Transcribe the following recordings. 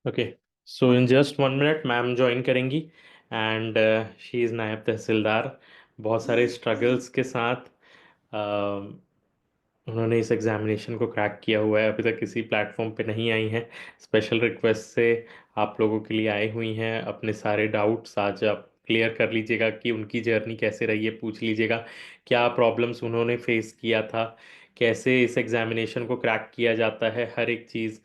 Okay, so in just 1 minute ma'am join करेंगी and she is नायब तहसीलदार। बहुत सारे स्ट्रगल्स के साथ उन्होंने इस एग्जामिनेशन को क्रैक किया हुआ है। अभी तक किसी प्लेटफॉर्म पे नहीं आई हैं। स्पेशल रिक्वेस्ट से आप लोगों के लिए आई हुई हैं। अपने सारे डाउट्स आज आप क्लियर कर लीजिएगा कि उनकी जर्नी कैसे रही है। पूछ लीजिएगा क्या प्रॉब्लम्स उन्होंने फेस किया था, कैसे इस एग्जामिनेशन को क्रैक किया जाता है। हर एक चीज़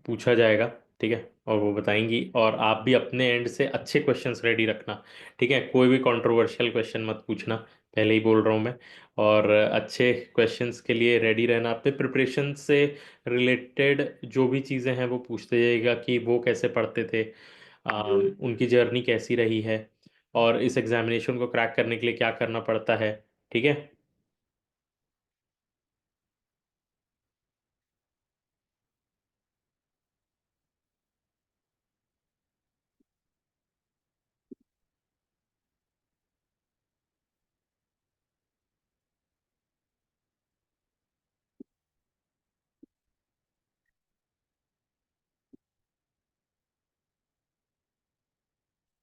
पूछा जाएगा, ठीक है, और वो बताएंगी। और आप भी अपने एंड से अच्छे क्वेश्चंस रेडी रखना, ठीक है। कोई भी कंट्रोवर्शियल क्वेश्चन मत पूछना, पहले ही बोल रहा हूँ मैं। और अच्छे क्वेश्चंस के लिए रेडी रहना। अपने प्रिपरेशन से रिलेटेड जो भी चीज़ें हैं वो पूछते जाइएगा कि वो कैसे पढ़ते थे, उनकी जर्नी कैसी रही है, और इस एग्जामिनेशन को क्रैक करने के लिए क्या करना पड़ता है, ठीक है।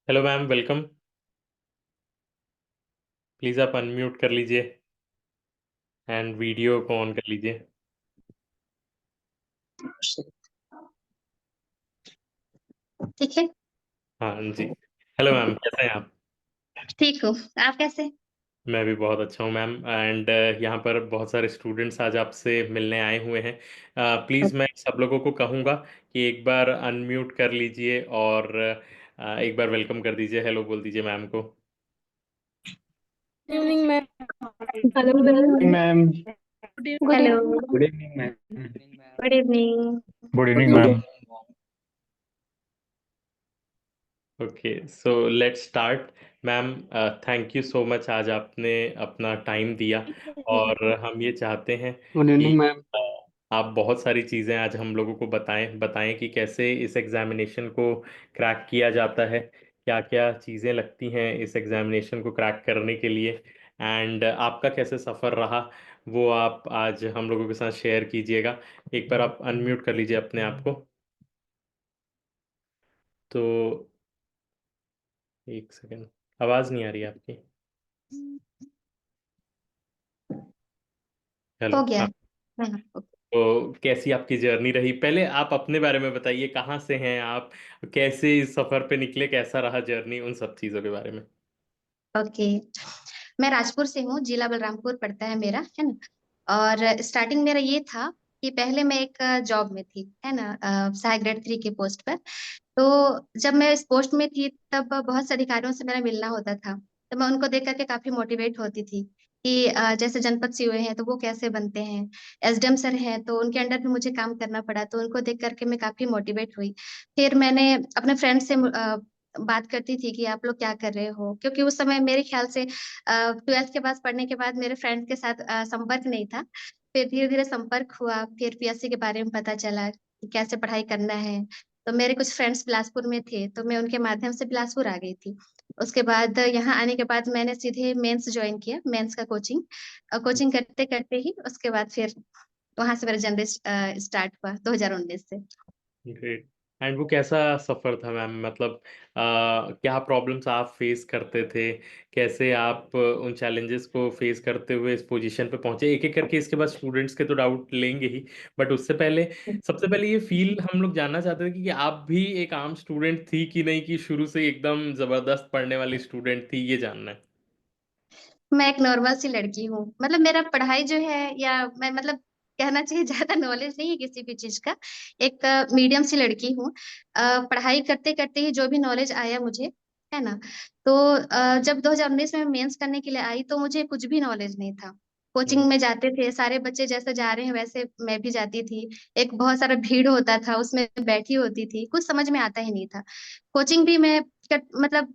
Hello ma'am, welcome. प्लीज़ आप अनम्यूट कर लीजिए एंड वीडियो को ऑन कर लीजिए। ठीक है। हाँ जी। हेलो मैम, कैसे हैं आप? ठीक हूँ। आप कैसे? मैं भी बहुत अच्छा हूँ मैम। एंड यहाँ पर बहुत सारे स्टूडेंट्स आज आपसे मिलने आए हुए हैं। प्लीज़ मैं सब लोगों को कहूँगा कि एक बार अनम्यूट कर लीजिए और एक बार वेलकम कर दीजिए, हेलो बोल दीजिए मैम को। Evening ma'am. Hello ma'am. Hello. Good evening ma'am. Good evening. Good evening ma'am. Okay, so let's start. Ma'am, thank you so much, आज आपने अपना टाइम दिया। और हम ये चाहते हैं गुड कि इवनिंग मैम। आप बहुत सारी चीज़ें आज हम लोगों को बताएं बताएं कि कैसे इस एग्जामिनेशन को क्रैक किया जाता है, क्या क्या चीज़ें लगती हैं इस एग्जामिनेशन को क्रैक करने के लिए, एंड आपका कैसे सफ़र रहा वो आप आज हम लोगों के साथ शेयर कीजिएगा। एक बार आप अनम्यूट कर लीजिए अपने आप को। तो एक सेकेंड, आवाज़ नहीं आ रही है आपकी। हेलो, हो गया। हाँ। हाँ। तो कैसी आपकी जर्नी रही, पहले आप अपने बारे में बताइए, कहाँ से हैं आप, कैसे इस सफ़र पे निकले, कैसा रहा जर्नी, उन सब चीज़ों के बारे में। ओके। मैं राजपुर से हूँ, जिला बलरामपुर पड़ता है मेरा, है ना। और स्टार्टिंग मेरा ये था कि पहले मैं एक जॉब में थी, है ना, सहायक ग्रेड 3 के पोस्ट पर। तो जब मैं इस पोस्ट में थी तब बहुत से अधिकारियों से मेरा मिलना होता था। तो मैं उनको देख करके काफी मोटिवेट होती थी कि जैसे जनपद सीओ हैं तो वो कैसे बनते हैं, एसडीएम सर हैं तो उनके अंडर भी मुझे काम करना पड़ा, तो उनको देख करके मैं काफी मोटिवेट हुई। फिर मैंने अपने फ्रेंड से बात करती थी कि आप लोग क्या कर रहे हो, क्योंकि उस समय मेरे ख्याल से 12th के पास पढ़ने के बाद मेरे फ्रेंड के साथ संपर्क नहीं था। फिर धीरे धीरे संपर्क हुआ, फिर पीएससी के बारे में पता चला कि कैसे पढ़ाई करना है। तो मेरे कुछ फ्रेंड्स बिलासपुर में थे तो मैं उनके माध्यम से बिलासपुर आ गई थी। उसके बाद यहाँ आने के बाद मैंने सीधे मेंस ज्वाइन किया, मेंस का कोचिंग। कोचिंग करते करते ही उसके बाद फिर वहां से मेरा जर्नी स्टार्ट हुआ 2019 से। ग्रेट। एंड वो कैसा सफ़र था मैम, मतलब क्या प्रॉब्लम्स आप फेस करते थे, कैसे आप उन चैलेंजेस को फेस करते हुए इस पोजीशन पे पहुंचे। एक एक करके इसके बाद स्टूडेंट्स के तो डाउट लेंगे ही, बट उससे पहले सबसे पहले ये फील हम लोग जानना चाहते थे कि आप भी एक आम स्टूडेंट थी कि नहीं, कि शुरू से एकदम ज़बरदस्त पढ़ने वाली स्टूडेंट थी, ये जानना है। मैं एक नॉर्मल सी लड़की हूँ, मतलब मेरा पढ़ाई जो है, या मैं मतलब कहना चाहिए ज्यादा नॉलेज नहीं है किसी भी चीज का। एक मीडियम सी लड़की हूँ। पढ़ाई करते करते ही जो भी नॉलेज आया मुझे, है ना। तो जब 2019 में मेंस करने के लिए आई तो मुझे कुछ भी नॉलेज नहीं था। कोचिंग हम्म। में जाते थे सारे बच्चे, जैसे जा रहे हैं वैसे मैं भी जाती थी। एक बहुत सारा भीड़ होता था, उसमें बैठी होती थी, कुछ समझ में आता ही नहीं था। कोचिंग भी मैं मतलब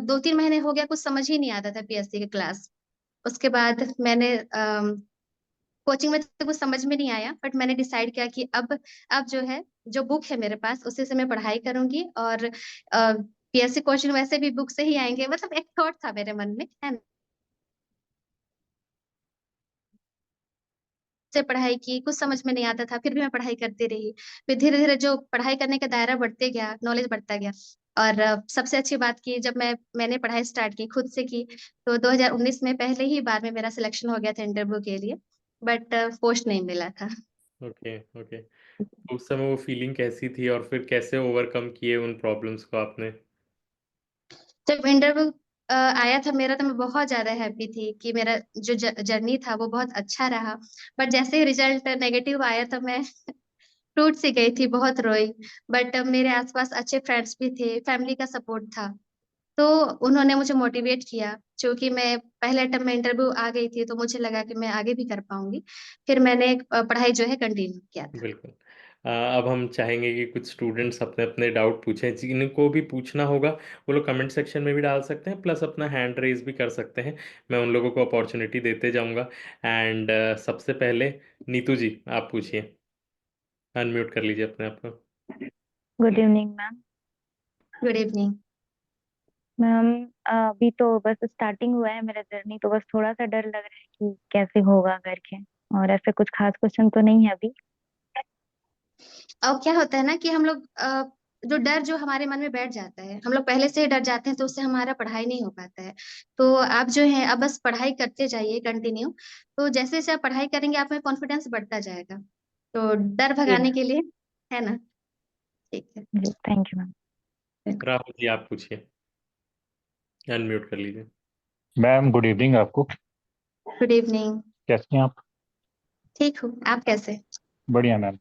2-3 महीने हो गया, कुछ समझ ही नहीं आता था पीएससी के क्लास। उसके बाद मैंने कोचिंग में तो कुछ समझ में नहीं आया, बट मैंने डिसाइड किया कि अब जो है, जो बुक है मेरे पास उसी से मैं पढ़ाई करूंगी। और पीएससी क्वेश्चन वैसे भी बुक से ही आएंगे, मतलब एक थॉट था मेरे मन में, है ना। से पढ़ाई की, कुछ समझ में नहीं आता था, फिर भी मैं पढ़ाई करती रही। फिर धीरे धीरे जो पढ़ाई करने का दायरा बढ़ते गया, नॉलेज बढ़ता गया। और सबसे अच्छी बात की, जब मैंने पढ़ाई स्टार्ट की, खुद से की, तो 2019 में पहले ही बार में मेरा सिलेक्शन हो गया था इंटरव्यू के लिए, बट पोस्ट नहीं मिला था। Okay, okay. उस समय वो फीलिंग कैसी थी और फिर कैसे ओवरकम किए उन प्रॉब्लम्स को आपने? जब इंटरव्यू आया था मेरा, तो मैं बहुत ज्यादा हैप्पी थी कि मेरा जो जर्नी था वो बहुत अच्छा रहा। बट जैसे ही रिजल्ट नेगेटिव आया तो मैं टूट सी गई थी, बहुत रोई। बट मेरे आसपास अच्छे फ्रेंड्स भी थे, फैमिली का सपोर्ट था, तो उन्होंने मुझे मोटिवेट किया। क्योंकि मैं पहले अटेम्प्ट में इंटरव्यू आ गई थी, तो मुझे लगा कि मैं आगे भी कर पाऊंगी। फिर मैंने पढ़ाई जो है कंटिन्यू किया था। बिल्कुल। अब हम चाहेंगे कि कुछ स्टूडेंट्स अपने अपने डाउट पूछें, जिनको भी पूछना होगा वो लोग कमेंट सेक्शन में भी डाल सकते हैं, प्लस अपना हैंड रेज भी कर सकते हैं। मैं उन लोगों को अपॉर्चुनिटी देते जाऊंगा। एंड सबसे पहले नीतू जी, आप पूछिए। अनम्यूट कर लीजिए अपने आप को। Good evening ma'am. Good evening. Ma'am अभी तो बस स्टार्टिंग हुआ है मेरा जर्नी, तो बस थोड़ा सा डर लग रहा है कि कैसे होगा करके। और ऐसे कुछ खास क्वेश्चन तो नहीं है अभी। अब क्या होता है ना कि हम लोग जो डर जो हमारे मन में बैठ जाता है, हम लोग पहले से ही डर जाते हैं, तो उससे हमारा पढ़ाई नहीं हो पाता है। तो आप जो है अब बस पढ़ाई करते जाइए कंटिन्यू। तो जैसे जैसे आप पढ़ाई करेंगे, आप में कॉन्फिडेंस बढ़ता जाएगा। तो डर भगाने के लिए, है ना? ठीक है। जी thank you ma'am. Rahul ji, आप पूछिए। अनम्यूट कर लीजिए। मैम गुड इवनिंग आपको। Good evening. कैसे हैं आप? ठीक हूँ, आप कैसे? बढ़िया मैम।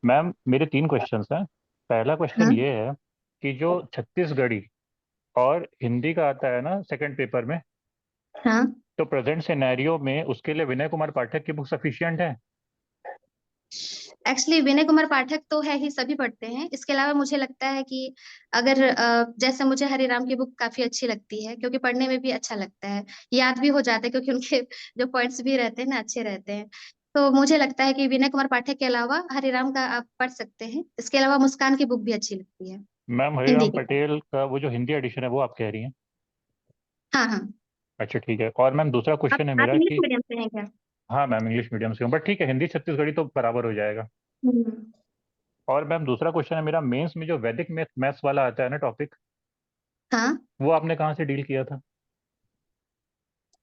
मैम मेरे 3 क्वेश्चंस हैं। पहला क्वेश्चन हाँ ये है कि जो छत्तीसगढ़ी और हिंदी का आता है ना सेकंड पेपर में, हाँ। तो प्रेजेंट सिनेरियो में उसके लिए विनय कुमार पाठक की बुक सफिशिएंट है? एक्चुअली विनय कुमार पाठक तो है ही, सभी पढ़ते हैं। इसके अलावा मुझे लगता है कि अगर जैसे मुझे हरिराम की बुक काफी अच्छी लगती है, क्योंकि पढ़ने में भी अच्छा लगता है, याद भी हो जाता है, क्योंकि उनके जो पॉइंट्स भी रहते हैं ना, अच्छे रहते हैं। तो मुझे लगता है कि विनय कुमार पाठक के अलावा हरिराम का आप पढ़ सकते हैं। इसके अलावा मुस्कान की बुक भी अच्छी लगती है, मैम हिंदी हरिराम की। पटेल का वो जो हिंदी एडिशन है वो आप कह रही हैं? हाँ हाँ। अच्छा ठीक है। और मैम दूसरा आप क्वेश्चन है आप मेरा इंग्लिश कि मीडियम से हैं क्या? हाँ मैम इंग्लिश मीडियम से हूँ, बट ठीक है हिंदी छत्तीसगढ़ी तो बराबर हो जाएगा। हम्म। और मैम दूसरा क्वेश्चन है मेरा, मेंस में जो वैदिक मैथ्स वाला आता है ना टॉपिक, हाँ। वो आपने कहाँ से डील किया था?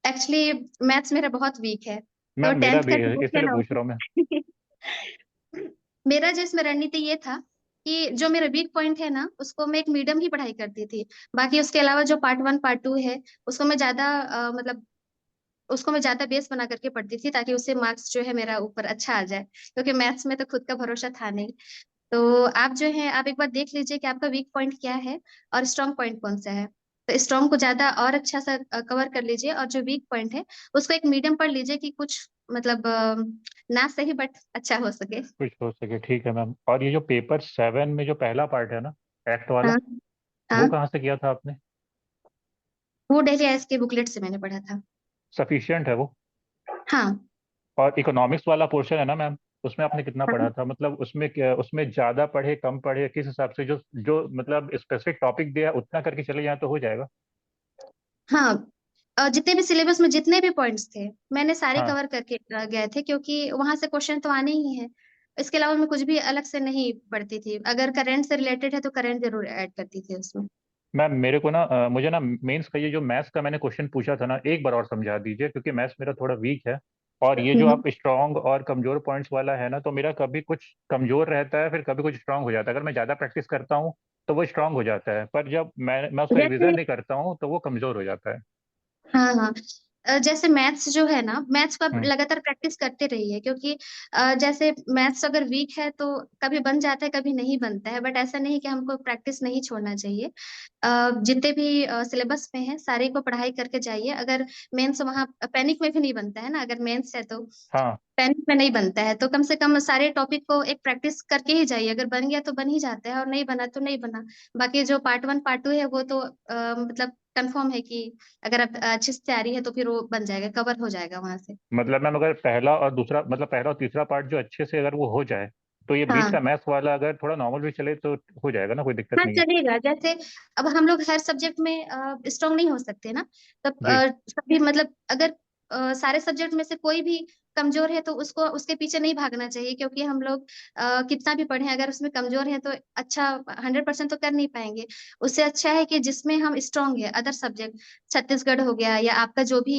एक्चुअली मैथ्स मेरा बहुत वीक है, तो मैम मेरा 10th भी का है, जो बुक है इसलिए ना पूछ रहा हूँ मैं। मेरा जो इसमें रणनीति ये था कि जो मेरा वीक पॉइंट है ना, उसको मैं एक मीडियम ही पढ़ाई करती थी। बाकी उसके अलावा जो पार्ट 1 पार्ट 2 है, उसको मैं ज्यादा मतलब उसको मैं ज्यादा बेस बना करके पढ़ती थी, ताकि उससे मार्क्स जो है मेरा ऊपर अच्छा आ जाए, क्योंकि मैथ्स में तो खुद का भरोसा था नहीं। तो आप जो है, आप एक बार देख लीजिए कि आपका वीक पॉइंट क्या है और स्ट्रॉन्ग पॉइंट कौन सा है। तो स्ट्रॉन्ग को ज्यादा और अच्छा सा कवर कर लीजिए, और जो वीक पॉइंट है उसको एक मीडियम पढ़ लीजिए, कि कुछ मतलब ना सही बट अच्छा हो सके। कुछ हो सके, ठीक है मैम। और ये जो पेपर 7 में जो पहला पार्ट है ना, एक्ट वाला, हाँ वो हाँ। कहाँ से किया था आपने? वो डेली आईएएस के बुकलेट से मैंने पढ़ा था। सफिशिएंट है वो? हाँ और इकोनॉमिक्स वाला पोर्शन है ना मैम, उसमें आपने कितना हाँ। पढ़ा था? मतलब उसमें उसमें ज़्यादा पढ़े कम पढ़े, किस हिसाब से, जो जो मतलब स्पेसिफिक टॉपिक दिया उतना करके चले जाए तो हो जाएगा? हाँ जितने भी सिलेबस में जितने भी पॉइंट्स थे, मैंने सारे हाँ कवर करके गए थे, क्योंकि वहां से क्वेश्चन तो आने ही है। इसके अलावा मैं कुछ भी अलग से नहीं पढ़ती थी। अगर करंट से रिलेटेड है तो करंट जरूर ऐड करती थी उसमें। मैम मेरे को ना मुझे ना मेंस का ये जो मैथ्स का मैंने क्वेश्चन पूछा था ना, एक बार और समझा दीजिए, क्योंकि मैथ्स मेरा थोड़ा वीक है। और ये जो हम्म। आप स्ट्रांग और कमजोर पॉइंट्स वाला है ना, तो मेरा कभी कुछ कमजोर रहता है, फिर कभी कुछ स्ट्रांग हो जाता है। अगर मैं ज़्यादा प्रैक्टिस करता हूँ तो वो स्ट्रांग हो जाता है, पर जब मैं उसका रिविजन जैसे नहीं करता हूँ तो वो कमजोर हो जाता है। हाँ हाँ। जैसे मैथ्स जो है ना, मैथ्स को आप हम्म। लगातार प्रैक्टिस करते रहिए, क्योंकि जैसे मैथ्स अगर वीक है तो कभी बन जाता है, कभी नहीं बनता है। बट ऐसा नहीं कि हमको प्रैक्टिस नहीं छोड़ना चाहिए। जितने भी सिलेबस में है, सारे को पढ़ाई करके जाइए। अगर मेंस वहाँ पैनिक में भी नहीं बनता है ना, अगर मेंस है तो हाँ पैनिक में नहीं बनता है, तो कम से कम सारे टॉपिक को एक प्रैक्टिस करके ही जाइए। अगर बन गया तो बन ही जाता है, और नहीं बना तो नहीं बना। बाकी जो पार्ट 1 पार्ट 2 है, वो तो मतलब कंफर्म है कि अगर आप अच्छी से तैयारी है तो फिर वो बन जाएगा, कवर हो जाएगा वहां से। मतलब मैम अगर पहला और दूसरा, मतलब पहला और तीसरा पार्ट जो अच्छे से अगर वो हो जाए, तो ये बीच का हाँ मैथ्स वाला अगर थोड़ा नॉर्मल भी चले तो हो जाएगा ना, कोई दिक्कत हाँ नहीं है? चलेगा। जैसे अब हम लोग हर सब्जेक्ट में स्ट्रांग नहीं हो सकते ना, तब जी। सभी मतलब अगर सारे सब्जेक्ट में से कोई भी कमजोर है तो उसको उसके पीछे नहीं भागना चाहिए, क्योंकि हम लोग कितना भी पढ़े अगर उसमें कमजोर है तो अच्छा 100% तो कर नहीं पाएंगे। उससे अच्छा है कि जिसमें हम स्ट्रांग है, अदर सब्जेक्ट, छत्तीसगढ़ हो गया या आपका जो भी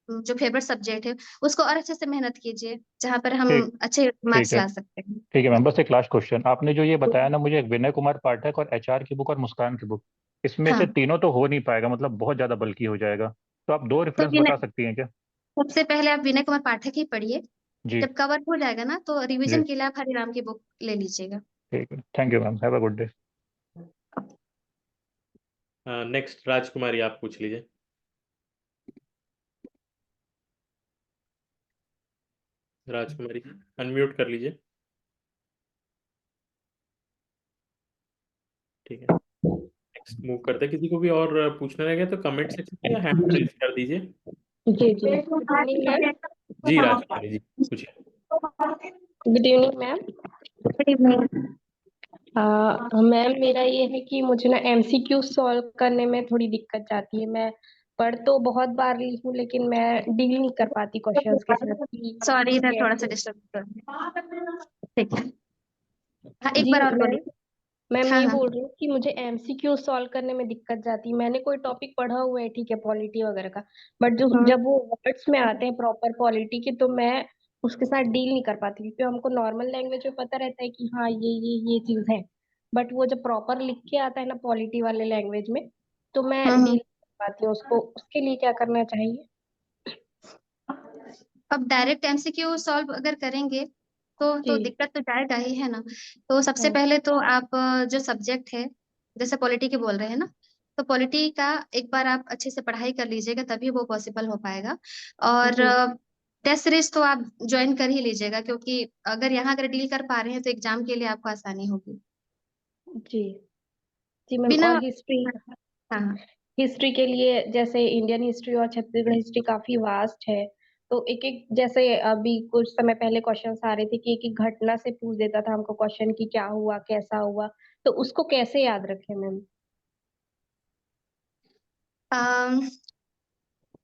जो फेवरेट सब्जेक्ट है, उसको और अच्छे से मेहनत कीजिए, जहाँ पर हम ठीक अच्छे ठीक मार्क्स है। ला सकते हैं। ठीक है मैम, बस एक लास्ट क्वेश्चन। आपने जो ये बताया ना मुझे, एक विनय कुमार पाठक और एचआर की बुक और मुस्कान की बुक, इसमें से हाँ, तीनों तो हो नहीं पाएगा, मतलब बहुत ज्यादा बल्की हो जाएगा। तो आप दो तो रेफरेंस विनय बता सकती हैं क्या? सबसे पहले आप विनय कुमार पाठक ही पढ़िए। जी। जब कवर हो जाएगा ना तो जी रिवीजन के लिए आप हरिराम की बुक ले लीजिएगा। ठीक है, thank you ma'am, have a good day. Next राजकुमारी आप पूछ लीजिए। राजकुमारी अनम्यूट कर लीजिए। ठीक है, नेक्स्ट मूव करते हैं। किसी को भी और पूछना रहेगा तो कमेंट सेक्शन में या हैंड रेज कर दीजिए। जी जी, गुड इवनिंग मैम। जी राजकुमारी जी पूछिए। Good evening ma'am. Good evening. Ma'am मेरा ये है कि मुझे ना एमसीक्यू सॉल्व करने में थोड़ी दिक्कत आती है। मैं पढ़ तो बहुत बार ली हूँ लेकिन मैं डील नहीं कर पाती क्वेश्चंस के साथ कि सॉरी, इधर थोड़ा सा कैसे। डिस्टर्ब कर। ठीक है। हाँ, एक जी बार और मैम, बोलिए। मैम हाँ ये हाँ। बोल रही हूँ कि मुझे एमसीक्यू सॉल्व करने में दिक्कत जाती है। मैंने कोई टॉपिक पढ़ा हुआ है, ठीक है, पॉलिटी वगैरह का, बट जो हम्म, जब वो वर्ड्स में आते हैं प्रॉपर पॉलिटी के, तो मैं उसके साथ डील नहीं कर पाती, क्योंकि हमको नॉर्मल लैंग्वेज में पता रहता है कि हाँ ये चीज है, बट वो जब प्रॉपर लिख के आता है ना पॉलिटी वाले लैंग्वेज में, तो मैं डील हम्म। कर पाती हूँ उसको। उसके लिए क्या करना चाहिए? अब डायरेक्ट एमसीक्यू सॉल्व अगर करेंगे तो जी। दिक्कत तो जाएगा ही, है ना। तो सबसे हाँ। पहले तो आप जो सब्जेक्ट है, जैसे पॉलिटी के बोल रहे हैं ना, तो पॉलिटी का एक बार आप अच्छे से पढ़ाई कर लीजिएगा, तभी वो पॉसिबल हो पाएगा। और जी टेस्ट सीरीज तो आप ज्वाइन कर ही लीजिएगा, क्योंकि अगर यहाँ अगर डील कर पा रहे हैं तो एग्जाम के लिए आपको आसानी होगी। जी। जी मैम, बिना। और हिस्ट्री, हाँ हाँ। हिस्ट्री के लिए जैसे इंडियन हिस्ट्री और छत्तीसगढ़ हिस्ट्री काफी वास्ट है, तो एक एक, जैसे अभी कुछ समय पहले क्वेश्चन आ रहे थे कि एक एक घटना से पूछ देता था हमको क्वेश्चन कि क्या हुआ कैसा हुआ, तो उसको कैसे याद रखें मैम? अम,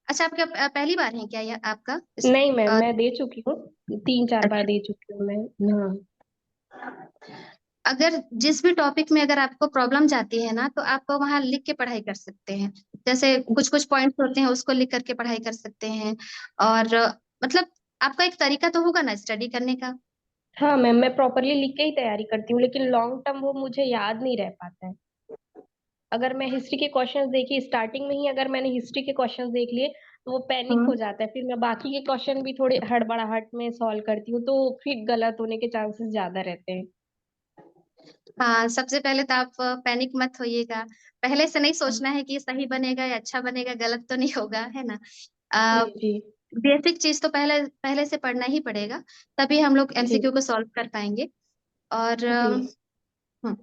अच्छा, आपका पहली बार है क्या यह आपका नहीं मैम, मैं दे चुकी हूँ, 3 4 बार दे चुकी हूँ मैं। हाँ। अगर जिस भी टॉपिक में अगर आपको प्रॉब्लम जाती है ना, तो आप वहां लिख के पढ़ाई कर सकते हैं। जैसे कुछ कुछ पॉइंट्स होते हैं, उसको लिख करके पढ़ाई कर सकते हैं। और मतलब आपका एक तरीका तो होगा ना स्टडी करने का। हाँ मैम, मैं प्रॉपरली लिख के ही तैयारी करती हूँ, लेकिन लॉन्ग टर्म वो मुझे याद नहीं रह पाता है। अगर मैं हिस्ट्री के क्वेश्चंस देखी स्टार्टिंग में ही, अगर मैंने हिस्ट्री के क्वेश्चंस देख लिए, तो वो पैनिक हो हम्म। जाता है, फिर मैं बाकी के क्वेश्चन भी थोड़े हड़बड़ाहट में सॉल्व करती हूँ, तो फिर गलत होने के चांसेस ज्यादा रहते हैं। हाँ, सबसे पहले तो आप पैनिक मत होइएगा। पहले से नहीं सोचना है कि ये सही बनेगा या अच्छा बनेगा, गलत तो नहीं होगा, है ना। जी जी बेसिक चीज तो पहले पहले से पढ़ना ही पड़ेगा, तभी हम लोग जी एमसीक्यू को सॉल्व कर पाएंगे। और जी हम्म,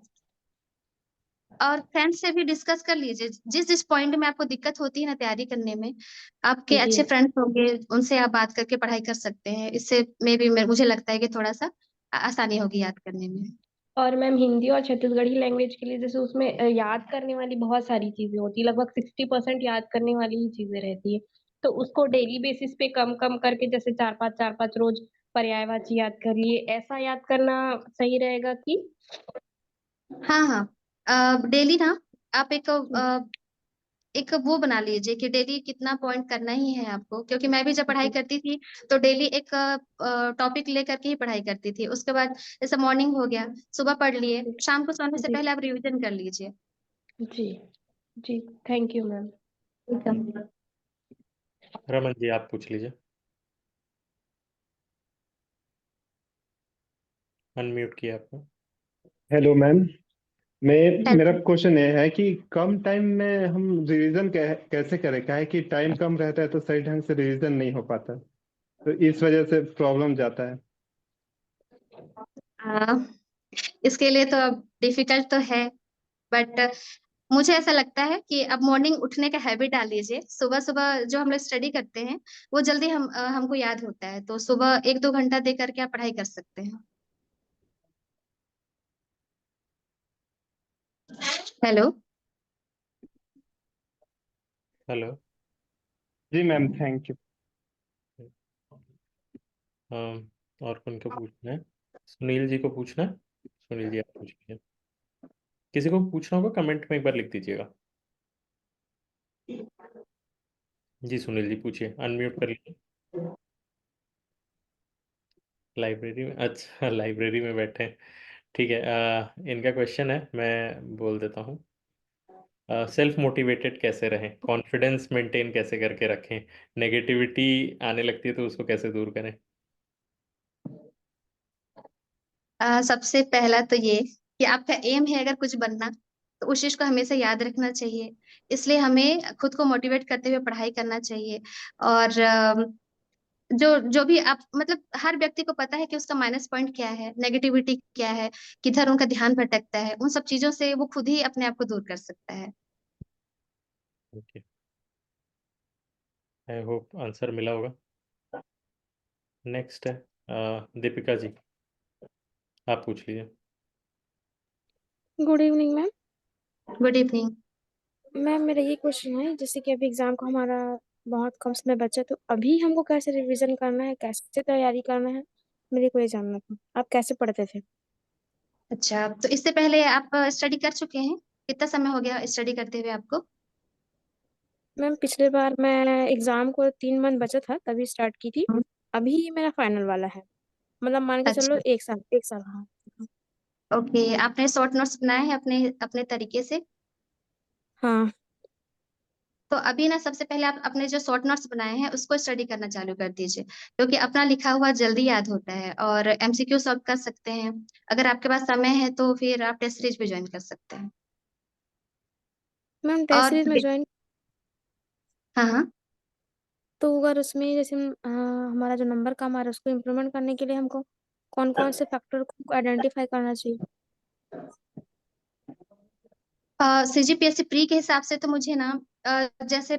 और फ्रेंड्स से भी डिस्कस कर लीजिए, जिस जिस पॉइंट में आपको दिक्कत होती है ना तैयारी करने में, आपके जी। अच्छे फ्रेंड्स होंगे, उनसे आप बात करके पढ़ाई कर सकते हैं। इससे मे भी मुझे लगता है कि थोड़ा सा आसानी होगी याद करने में। और मैम हिंदी और छत्तीसगढ़ी लैंग्वेज के लिए जैसे उसमें याद करने वाली बहुत सारी चीजें होती है, लगभग 60% याद करने वाली ही चीजें रहती है, तो उसको डेली बेसिस पे कम कम करके, जैसे 4 5 रोज पर्यायवाची याद कर लिए, ऐसा याद करना सही रहेगा कि? हाँ हाँ, डेली ना आप एक वो बना लीजिए कि डेली कितना पॉइंट करना ही है आपको, क्योंकि मैं भी जब पढ़ाई जी करती थी तो डेली एक टॉपिक लेकर के ही पढ़ाई करती थी। उसके बाद जैसे मॉर्निंग हो गया, सुबह पढ़ लिए, शाम को सोने से जी पहले आप रिवीजन कर लीजिए। जी जी। Thank you ma'am. ठीक है। रमन जी आप पूछ लीजिए। अनम्यूट किया आपको। Hello ma'am. मैं मेरा हेलो। क्वेश्चन ये है कि कम टाइम में हम रिवीजन कैसे करें? क्या है कि टाइम कम रहता है तो सही ढंग से रिवीजन नहीं हो पाता, तो इस वजह से प्रॉब्लम जाता है। आ, इसके लिए तो अब डिफिकल्ट तो है, बट मुझे ऐसा लगता है कि अब मॉर्निंग उठने का हैबिट डाल लीजिए। सुबह सुबह जो हम लोग स्टडी करते हैं वो जल्दी हमको याद होता है, तो सुबह 1 2 घंटा दे करके आप पढ़ाई कर सकते हैं। हेलो। हेलो। जी मैम, थैंक यू। और कौन को पूछना है? सुनील जी को पूछना है। सुनील जी आप पूछिए। किसी को पूछना होगा कमेंट में एक बार लिख दीजिएगा। जी सुनील जी पूछिए, अनम्यूट कर लीजिए। लाइब्रेरी में, अच्छा लाइब्रेरी में बैठे हैं। ठीक है, इनका क्वेश्चन है, मैं बोल देता हूँ। सेल्फ मोटिवेटेड कैसे रहें, कॉन्फिडेंस मेंटेन कैसे करके रखें, नेगेटिविटी आने लगती है तो उसको कैसे दूर करें? सबसे पहला तो ये कि आपका एम है अगर कुछ बनना, तो उस चीज को हमेशा याद रखना चाहिए। इसलिए हमें खुद को मोटिवेट करते हुए पढ़ाई करना चाहिए। और जो जो भी आप मतलब हर व्यक्ति को पता है कि उसका माइनस पॉइंट क्या है, नेगेटिविटी क्या है, किधर उनका ध्यान भटकता है, उन सब चीजों से वो खुद ही अपने आप को दूर कर सकता है। ओके, आई होप आंसर मिला होगा। नेक्स्ट है दीपिका जी, आप पूछ लीजिए। Good evening ma'am. Good evening. Ma'am मेरा ये क्वेश्चन है, जैसे कि अभी एग्जाम को हमारा बहुत कम समय बचा, तो अभी हमको कैसे रिवीजन करना है, कैसे तैयारी करना है, मेरे को ये जानना था। आप कैसे पढ़ते थे? अच्छा, तो इससे पहले आप स्टडी कर चुके हैं? कितना समय हो गया स्टडी करते हुए आपको? मैम पिछले बार मैं एग्जाम को 3 मंथ बचा था तभी स्टार्ट की थी। अभी मेरा फाइनल वाला है, मतलब मान के चलो अच्छा, 1 साल हाँ। ओके। आपने शॉर्ट नोट्स बनाए हैं अपने अपने तरीके से? हाँ तो अभी ना सबसे पहले आप अपने जो शॉर्ट नोट्स बनाए हैं उसको स्टडी करना चालू कर दीजिए, क्योंकि अपना लिखा हुआ जल्दी याद होता है और एमसीक्यू सॉल्व कर सकते हैं। अगर आपके पास समय है तो फिर आप टेस्ट सीरीज भी ज्वाइन कर सकते हैं। मैम, टेस्ट और सीरीज में ज्वाइन, हाँ हाँ। तो अगर उसमें जैसे हमारा जो नंबर कम आ रहा है उसको इम्प्रूवमेंट करने के लिए हमको कौन कौन से फैक्टर को आइडेंटिफाई करना चाहिए? सीजीपीएससी प्री के हिसाब से तो मुझे ना जैसे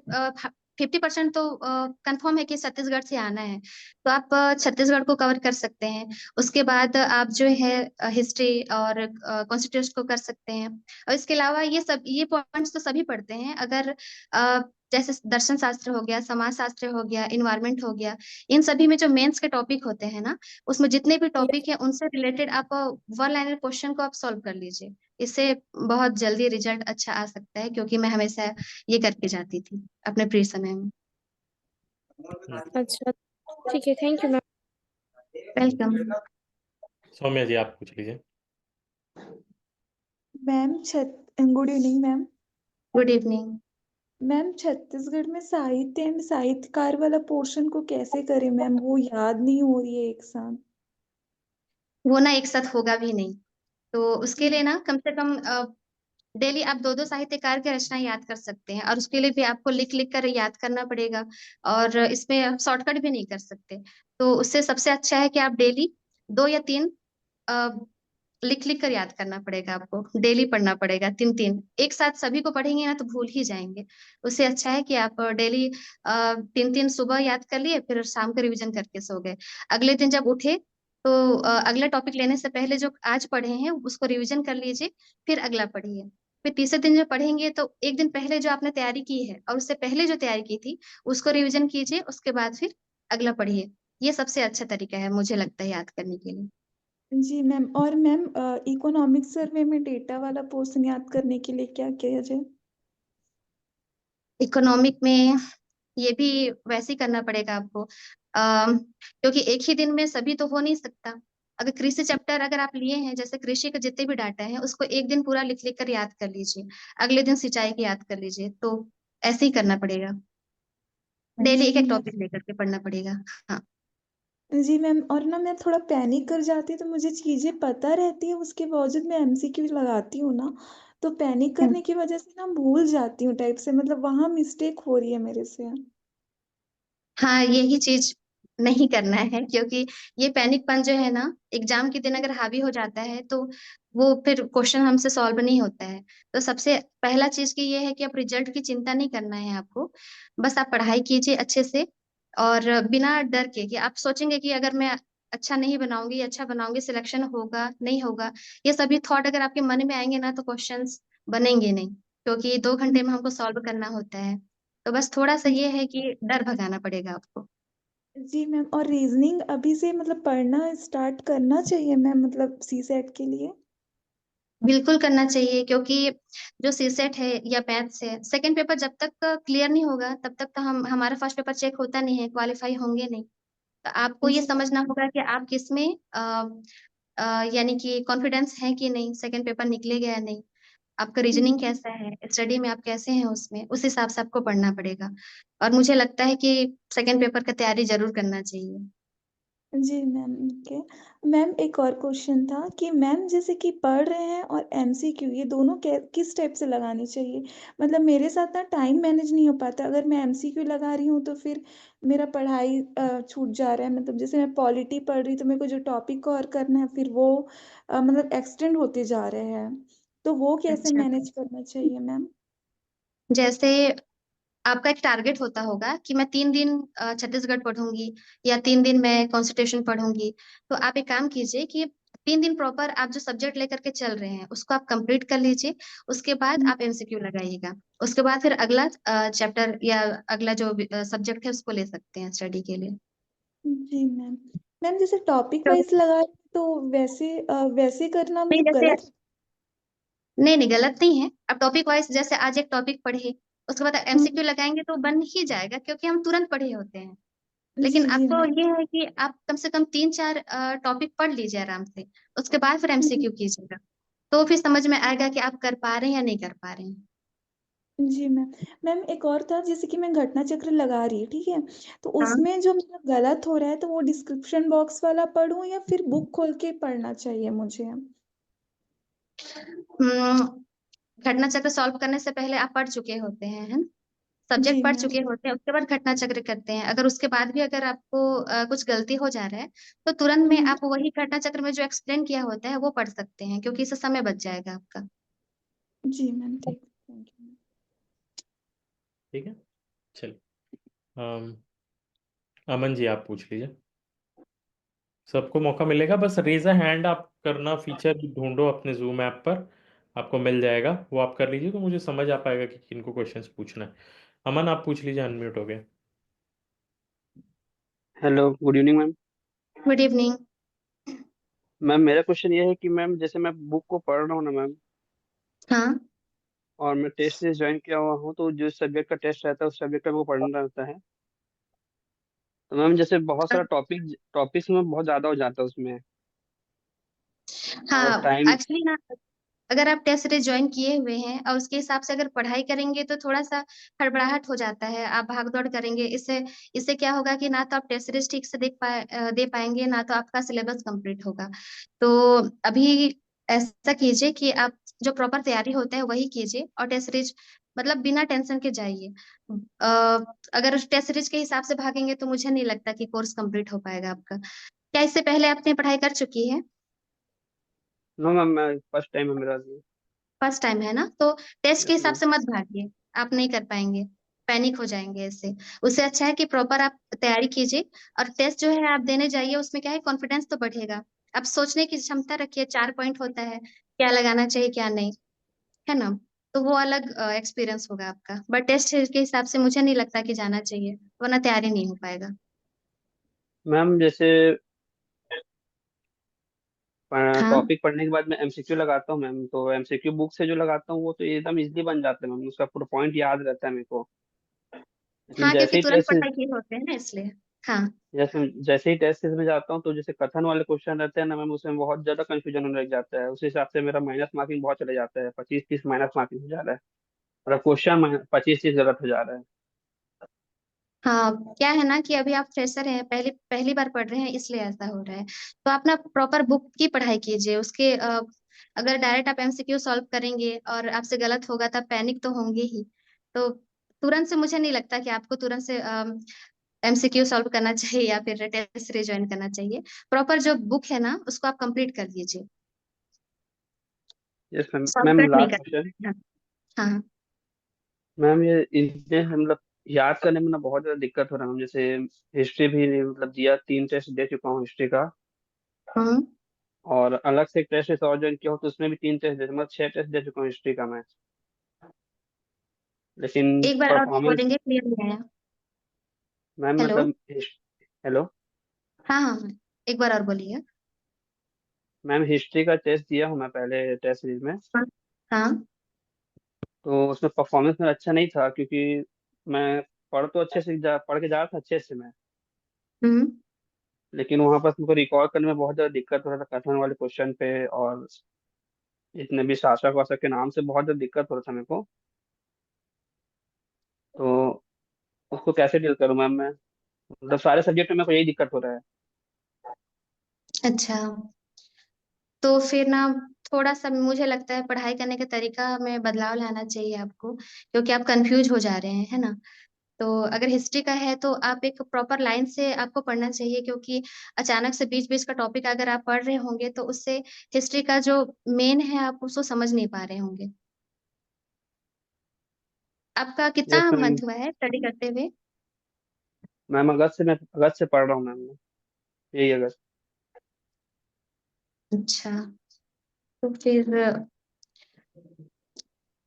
50% तो कंफर्म है कि छत्तीसगढ़ से आना है, तो आप छत्तीसगढ़ को कवर कर सकते हैं। उसके बाद आप जो है हिस्ट्री और कॉन्स्टिट्यूशन को कर सकते हैं। और इसके अलावा ये पॉइंट्स तो सभी पढ़ते हैं। अगर जैसे दर्शन शास्त्र हो गया, समाज शास्त्र हो गया, इन्वायरमेंट हो गया, इन सभी में जो मेंस के टॉपिक होते हैं ना, उसमें जितने भी टॉपिक हैं उनसे रिलेटेड आप वन लाइनर क्वेश्चन को आप सॉल्व कर लीजिए। इससे बहुत जल्दी रिजल्ट अच्छा आ सकता है, क्योंकि मैं हमेशा ये करके जाती थी अपने फ्री समय में। अच्छा ठीक है, thank you ma'am. Welcome. Saumya ji आप पूछ लीजिए। Ma'am good evening ma'am. Good evening. Ma'am Chhattisgarh में साहित्य एंड साहित्यकार वाला पोर्शन को कैसे करें मैम, वो याद नहीं हो रही है एक साथ। वो ना एक साथ होगा भी नहीं, तो उसके लिए ना कम से कम डेली आप दो दो साहित्यकार की रचना याद कर सकते हैं, और उसके लिए भी आपको लिख लिख कर याद करना पड़ेगा। और इसमें आप शॉर्टकट भी नहीं कर सकते। तो उससे सबसे अच्छा है कि आप डेली 2 या 3 लिख लिख कर याद करना पड़ेगा आपको, डेली पढ़ना पड़ेगा 3 3 एक साथ सभी को पढ़ेंगे ना तो भूल ही जाएंगे। उससे अच्छा है कि आप डेली 3 3 सुबह याद कर लिए, फिर शाम को रिवीजन करके सो गए। अगले दिन जब उठे तो अगला टॉपिक लेने से पहले जो आज पढ़े हैं उसको रिवीजन कर लीजिए, फिर अगला पढ़िए। फिर तीसरे दिन जो पढ़ेंगे तो एक दिन पहले जो आपने तैयारी की है और उससे पहले जो तैयारी की थी उसको रिवीजन कीजिए, उसके बाद फिर अगला पढ़िए। ये सबसे अच्छा तरीका है मुझे लगता है याद करने के लिए। जी मैम। और मैम इकोनॉमिक सर्वे में डेटा वाला पोर्शन याद करने के लिए क्या किया जाए? इकोनॉमिक में ये भी वैसे ही करना पड़ेगा आपको, क्योंकि एक ही दिन में सभी तो हो नहीं सकता। अगर कृषि चैप्टर अगर आप लिए हैं, जैसे कृषि के जितने भी डाटा हैं उसको एक दिन पूरा लिख लिख कर याद कर लीजिए, अगले दिन सिंचाई की याद कर लीजिए, तो ऐसे ही करना पड़ेगा। डेली एक जी एक मैम। टॉपिक लेकर के पढ़ना पड़ेगा। हाँ। जी मैम। और ना मैं थोड़ा पैनिक कर जाती हूँ, तो मुझे चीजें पता रहती है, उसके बावजूद मैं एमसीक्यू लगाती हूँ ना, तो पैनिक करने की वजह से ना भूल जाती हूँ टाइप से, मतलब वहां मिस्टेक हो रही है मेरे से। हाँ, यही चीज नहीं करना है, क्योंकि ये पैनिकपन जो है ना एग्जाम के दिन अगर हावी हो जाता है तो वो फिर क्वेश्चन हमसे सॉल्व नहीं होता है। तो सबसे पहला चीज की ये है कि आप रिजल्ट की चिंता नहीं करना है आपको। बस आप पढ़ाई कीजिए अच्छे से, और बिना डर के कि आप सोचेंगे कि अगर मैं अच्छा नहीं बनाऊंगी, अच्छा बनाऊंगी, सिलेक्शन होगा नहीं होगा, ये सभी थॉट अगर आपके मन में आएंगे ना तो क्वेश्चंस बनेंगे नहीं, क्योंकि 2 घंटे में हमको सॉल्व करना होता है। तो बस थोड़ा सा ये है कि डर भगाना पड़ेगा आपको। जी मैम, और रीजनिंग अभी से मतलब पढ़ना स्टार्ट करना चाहिए मैम, मतलब सीसेट के लिए? बिल्कुल करना चाहिए, क्योंकि जो सीसेट है या मैथ्स है, सेकंड पेपर जब तक क्लियर नहीं होगा तब तक तो हम हमारा फर्स्ट पेपर चेक होता नहीं है, क्वालिफाई होंगे नहीं। तो आपको ये जी समझना होगा कि आप किसमें यानी कि कॉन्फिडेंस है कि नहीं, सेकंड पेपर निकलेगा या नहीं, आपका रीजनिंग जी कैसा है, स्टडी में आप कैसे हैं, उसमें उस हिसाब से आपको पढ़ना पड़ेगा। और मुझे लगता है कि सेकंड पेपर का तैयारी जरूर करना चाहिए। जी मैम, ओके मैम। एक और क्वेश्चन था कि मैम जैसे कि पढ़ रहे हैं और एमसीक्यू, ये दोनों किस टाइप से लगानी चाहिए? मतलब मेरे साथ ना टाइम मैनेज नहीं हो पाता, अगर मैं एमसीक्यू लगा रही हूँ तो फिर मेरा पढ़ाई छूट जा रहा है। मतलब जैसे मैं पॉलिटी पढ़ रही तो मेरे को जो टॉपिक कवर करना है फिर वो मतलब एक्सटेंड होते जा रहे हैं, तो वो कैसे अच्छा, मैनेज करना चाहिए मैम? जैसे आपका एक टारगेट होता होगा कि मैं 3 दिन छत्तीसगढ़ पढ़ूंगी या 3 दिन मैं कॉन्स्टिट्यूशन पढ़ूंगी, तो आप एक काम कीजिए कि 3 दिन प्रॉपर आप जो सब्जेक्ट लेकर के चल रहे हैं उसको आप कंप्लीट कर लीजिए। उसके बाद आप एमसीक्यू लगाइएगा। उसके बाद फिर अगला चैप्टर या अगला जो सब्जेक्ट है उसको ले सकते हैं स्टडी के लिए। जी मैम। मैम जैसे टॉपिक तो वाइज लगा रहे हैं, तो वैसे करना नहीं, मतलब जैसे गलत? नहीं नहीं, गलत नहीं है। अब टॉपिक वाइज जैसे आज एक टॉपिक पढ़े, उसके बाद हम्म, एमसीक्यू लगाएंगे तो बन ही जाएगा, क्योंकि हम तुरंत पढ़े होते हैं। जी लेकिन जी आपको मैम। ये है कि आप कम से कम 3-4 टॉपिक पढ़ लीजिए आराम से। उसके बाद फिर हम्म, एमसीक्यू कीजिएगा, तो फिर समझ में आएगा कि आप कर पा रहे हैं या नहीं कर पा रहे हैं। जी मैम। मैम एक और था, जैसे कि मैं घटना चक्र लगा रही, ठीक है, तो हाँ। उसमें जो मेरा गलत हो रहा है तो वो डिस्क्रिप्शन बॉक्स वाला पढूं या फिर बुक खोल के पढ़ना चाहिए मुझे? हम्म, घटना चक्र सॉल्व करने से पहले आप पढ़ चुके होते हैं, है ना? सब्जेक्ट जी पढ़ मैम। चुके होते हैं, उसके बाद घटना चक्र करते हैं। अगर उसके बाद भी अगर आपको कुछ गलती हो जा रहा है, तो तुरंत में हम्म, आप वही घटना चक्र में जो एक्सप्लेन किया होता है वो पढ़ सकते हैं, क्योंकि इससे समय बच जाएगा आपका। जी मैम, ठीक, थैंक यू। ठीक है, चलिए। अमन जी आप पूछ लीजिए। सबको मौका मिलेगा, बस रेज अ हैंड आप करना फीचर ढूंढो अपने जूम ऐप पर, आपको मिल जाएगा, वो आप कर लीजिए तो मुझे समझ आ पाएगा कि किनको क्वेश्चंस पूछना है। अमन आप पूछ लीजिए, अनम्यूट हो गए। Hello, good evening ma'am. Good evening. Ma'am मेरा क्वेश्चन ये है कि मैम जैसे मैं बुक को पढ़ रहा हूँ ना मैम, हाँ। और मैं टेस्ट सीरीज ज्वाइन किया हुआ हूँ, तो जो सब्जेक्ट का टेस्ट रहता है उस सब्जेक्ट का मेरे को पढ़ना रहता है। तो मैम जैसे बहुत सारा टॉपिक्स में बहुत ज़्यादा हो जाता है उसमें, और हाँ, टाइम। एक्चुअली ना, अगर आप टेस्ट सीरीज ज्वाइन किए हुए हैं और उसके हिसाब से अगर पढ़ाई करेंगे तो थोड़ा सा हड़बड़ाहट हो जाता है, आप भाग दौड़ करेंगे। इससे इससे क्या होगा कि ना तो आप टेस्ट सीरीज ठीक से दे पाएंगे, ना तो आपका सिलेबस कंप्लीट होगा। तो अभी ऐसा कीजिए कि आप जो प्रॉपर तैयारी होता है वही कीजिए, और टेस्ट सीरीज मतलब बिना टेंशन के जाइए। अ, अगर टेस्ट सीरीज के हिसाब से भागेंगे तो मुझे नहीं लगता कि कोर्स कंप्लीट हो पाएगा आपका। क्या इससे पहले आपने पढ़ाई कर चुकी है? नो मैम, मैं फर्स्ट टाइम है मेरा अभी। फर्स्ट टाइम है ना, तो टेस्ट के यस हिसाब मैम। से मत भागिए। आप नहीं कर पाएंगे, पैनिक हो जाएंगे इससे। उससे अच्छा है कि प्रॉपर आप तैयारी कीजिए, और टेस्ट जो है आप देने जाइए, उसमें क्या है, कॉन्फिडेंस तो बढ़ेगा। आप सोचने की क्षमता रखिए, 4 पॉइंट होता है, क्या लगाना चाहिए क्या नहीं, है ना? तो वो अलग एक्सपीरियंस होगा आपका। बट टेस्ट के हिसाब से मुझे नहीं लगता कि जाना चाहिए, वरना तैयारी नहीं हो पाएगा। मैम जैसे हाँ। टॉपिक पढ़ने के बाद मैं एमसीक्यू लगाता हूँ मैम, तो एमसीक्यू बुक से जो लगाता हूँ वो तो एकदम इजीली बन जाता है मैम, उसका पूरा पॉइंट याद रहता है मेरे को। लेकिन हाँ, क्योंकि जैसे ही तुरंत टेस्ट पढ़ाई किए होते हैं ना, इसलिए। हाँ। जैसे ही टेस्ट सीरीज में जाता हूँ, तो जैसे कथन वाले क्वेश्चन रहते हैं ना मैम, उसमें बहुत ज्यादा कंफ्यूजन होने लग जाता है। उस हिसाब से मेरा माइनस मार्किंग बहुत चले जाता है, 25-30 माइनस मार्किंग हो जा रहा है। मेरा क्वेश्चन 25-30 गलत हो जा रहा है। हाँ, क्या है ना कि अभी आप फ्रेशर हैं, पहली पहली बार पढ़ रहे हैं, इसलिए ऐसा हो रहा है। तो आप ना प्रॉपर बुक की पढ़ाई कीजिए, उसके अगर डायरेक्ट आप एमसीक्यू सॉल्व करेंगे और आपसे गलत होगा तब पैनिक तो होंगे ही। तो तुरंत से मुझे नहीं लगता कि आपको तुरंत से एमसीक्यू सॉल्व करना चाहिए या फिर टेस्ट सीरीज ज्वाइन करना चाहिए। प्रॉपर जो बुक है ना उसको आप कंप्लीट कर लीजिए। Yes ma'am. मैम शॉर्टकट नहीं लास्ट क्वेश्चन। करना। हाँ। हाँ। मैम ये इसमें मतलब याद करने में ना बहुत ज्यादा दिक्कत हो रहा है मैम। जैसे हिस्ट्री भी मतलब दिया, 3 टेस्ट दे चुका हूँ हिस्ट्री का, हम्म। और अलग से एक टेस्ट और ज्वाइन किया हो तो उसमें भी 3 टेस्ट दे, मतलब 6 टेस्ट दे चुका हूँ हिस्ट्री का मैं। लेकिन एक बार और परफॉर्मेंस बोलेंगे, क्लियर नहीं आया। Ma'am hello. मतलब हेलो हाँ हाँ हाँ, एक बार और बोलिए। मैम, हिस्ट्री का टेस्ट दिया हूँ मैं पहले टेस्ट सीरीज में। हाँ हाँ। तो उसमें परफॉर्मेंस मेरा अच्छा नहीं था, क्योंकि मैं पढ़ के जा रहा था अच्छे से मैं। हम्म। लेकिन वहां पर मुझको रिकॉर्ड करने में बहुत ज़्यादा दिक्कत हो रहा था कथन वाले क्वेश्चन पे, और जितने भी शासक वासक के नाम से बहुत ज़्यादा दिक्कत हो रहा था मेरे को। तो उसको कैसे डील करूँ मैम मैं? मतलब सारे सब्जेक्ट में मेरे को यही दिक्कत हो रहा है। अच्छा, तो फिर ना थोड़ा सा मुझे लगता है पढ़ाई करने का तरीका में बदलाव लाना चाहिए आपको, क्योंकि आप कंफ्यूज हो जा रहे हैं, है ना। तो अगर हिस्ट्री का है तो आप एक प्रॉपर लाइन से आपको पढ़ना चाहिए, क्योंकि अचानक से बीच बीच का टॉपिक अगर आप पढ़ रहे होंगे तो उससे हिस्ट्री का जो मेन है आप उसको समझ नहीं पा रहे होंगे। आपका कितना यस मैम। मंथ हुआ है स्टडी करते हुए? मैम अगस्त से पढ़ रहा हूँ मैम मैं, यही अगस्त। अच्छा, तो फिर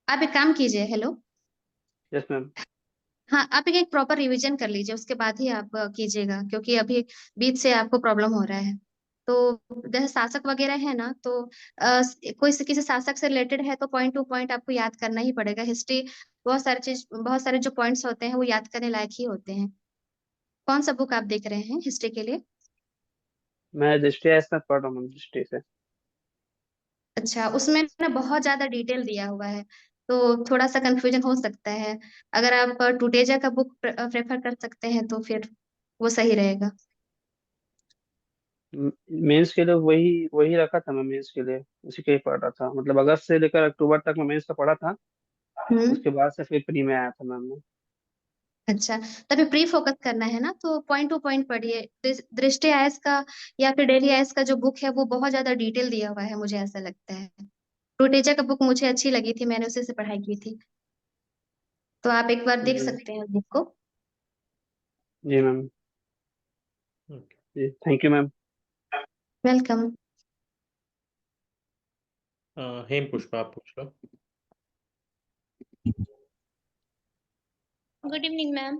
आप एक काम कीजिए। हेलो। Yes ma'am. हाँ, आप एक प्रॉपर रिवीजन कर लीजिए, उसके बाद ही आप कीजिएगा, क्योंकि अभी बीच से आपको प्रॉब्लम हो रहा है। तो जैसे शासक वगैरह है ना, तो कोई से किसी शासक से रिलेटेड है तो पॉइंट टू पॉइंट आपको याद करना ही पड़ेगा। हिस्ट्री बहुत सारे जो पॉइंट्स होते हैं वो याद करने लायक ही होते हैं। कौन सा बुक आप देख रहे हैं हिस्ट्री के लिए? मैं दृष्टि इसमें पढ़ रहा हूँ मैम, दृष्टि से। अच्छा, उसमें ना बहुत ज्यादा डिटेल दिया हुआ है, तो थोड़ा सा कंफ्यूजन हो सकता है। अगर आप टूटेजा का बुक प्रेफर कर सकते हैं तो फिर वो सही रहेगा। मेंस के लिए वही वही रखा था मैं, मेंस के लिए उसी के ही पढ़ रहा था। मतलब अगस्त से लेकर अक्टूबर तक मैं मेंस का पढ़ा था। हम्म। उसके बाद से फिर प्री में आया था मैम मैं। अच्छा, तभी प्री फोकस करना है ना, तो पॉइंट टू पॉइंट पढ़िए। दृष्टि आयस का या फिर डेली आयस का जो बुक है वो बहुत ज्यादा डिटेल दिया हुआ है, मुझे ऐसा लगता है। टूटेजा का बुक मुझे अच्छी लगी थी, मैंने उसी से पढ़ाई की थी। तो आप एक बार देख जी। सकते हैं बुक को। जी मैम। ओके। जी, thank you ma'am. Welcome. Hem Pushpa, आप पूछ लो। Good evening ma'am.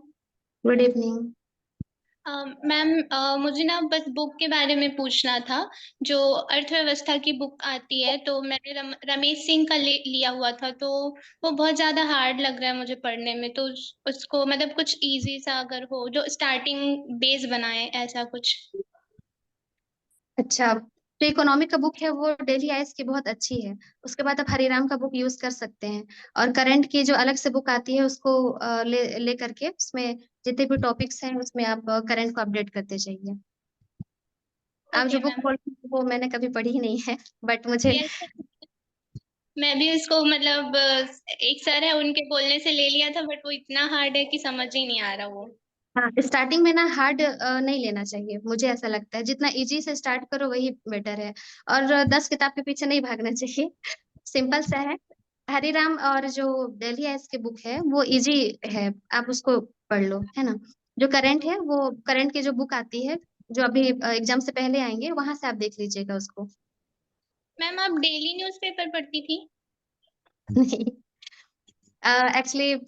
Good evening. Ma'am, मुझे ना बस बुक के बारे में पूछना था। जो अर्थव्यवस्था की बुक आती है तो मैंने रमेश सिंह का लिया हुआ था, तो वो बहुत ज्यादा हार्ड लग रहा है मुझे पढ़ने में। तो उसको मतलब कुछ इजी सा अगर हो जो स्टार्टिंग बेस बनाए, ऐसा कुछ। अच्छा, जो इकोनॉमिक का बुक है वो डेली आइस की बहुत अच्छी है। उसके बाद आप हरिराम का बुक यूज कर सकते हैं। और करंट की जो अलग से बुक आती है उसको ले करके उसमें जितने भी टॉपिक्स हैं उसमें आप करंट को अपडेट करते जाइए। आप जो ओके बुक मैम। बोल रहे हैं, वो मैंने कभी पढ़ी ही नहीं है, बट मुझे। यस, मैं भी उसको मतलब एक सर है उनके बोलने से ले लिया था, बट वो इतना हार्ड है कि समझ ही नहीं आ रहा वो। हाँ, स्टार्टिंग में ना हार्ड नहीं लेना चाहिए, मुझे ऐसा लगता है जितना इजी से स्टार्ट करो वही बेटर है। और 10 किताब के पीछे नहीं भागना चाहिए, सिंपल सा है। हरिराम और जो दिल्ली एस की बुक है वो इजी है, आप उसको पढ़ लो, है ना। जो करंट है वो करंट की जो बुक आती है जो अभी एग्जाम से पहले आएंगे वहां से आप देख लीजिएगा उसको। मैम, आप डेली न्यूज़पेपर पढ़ती थी? नहीं, एक्चुअली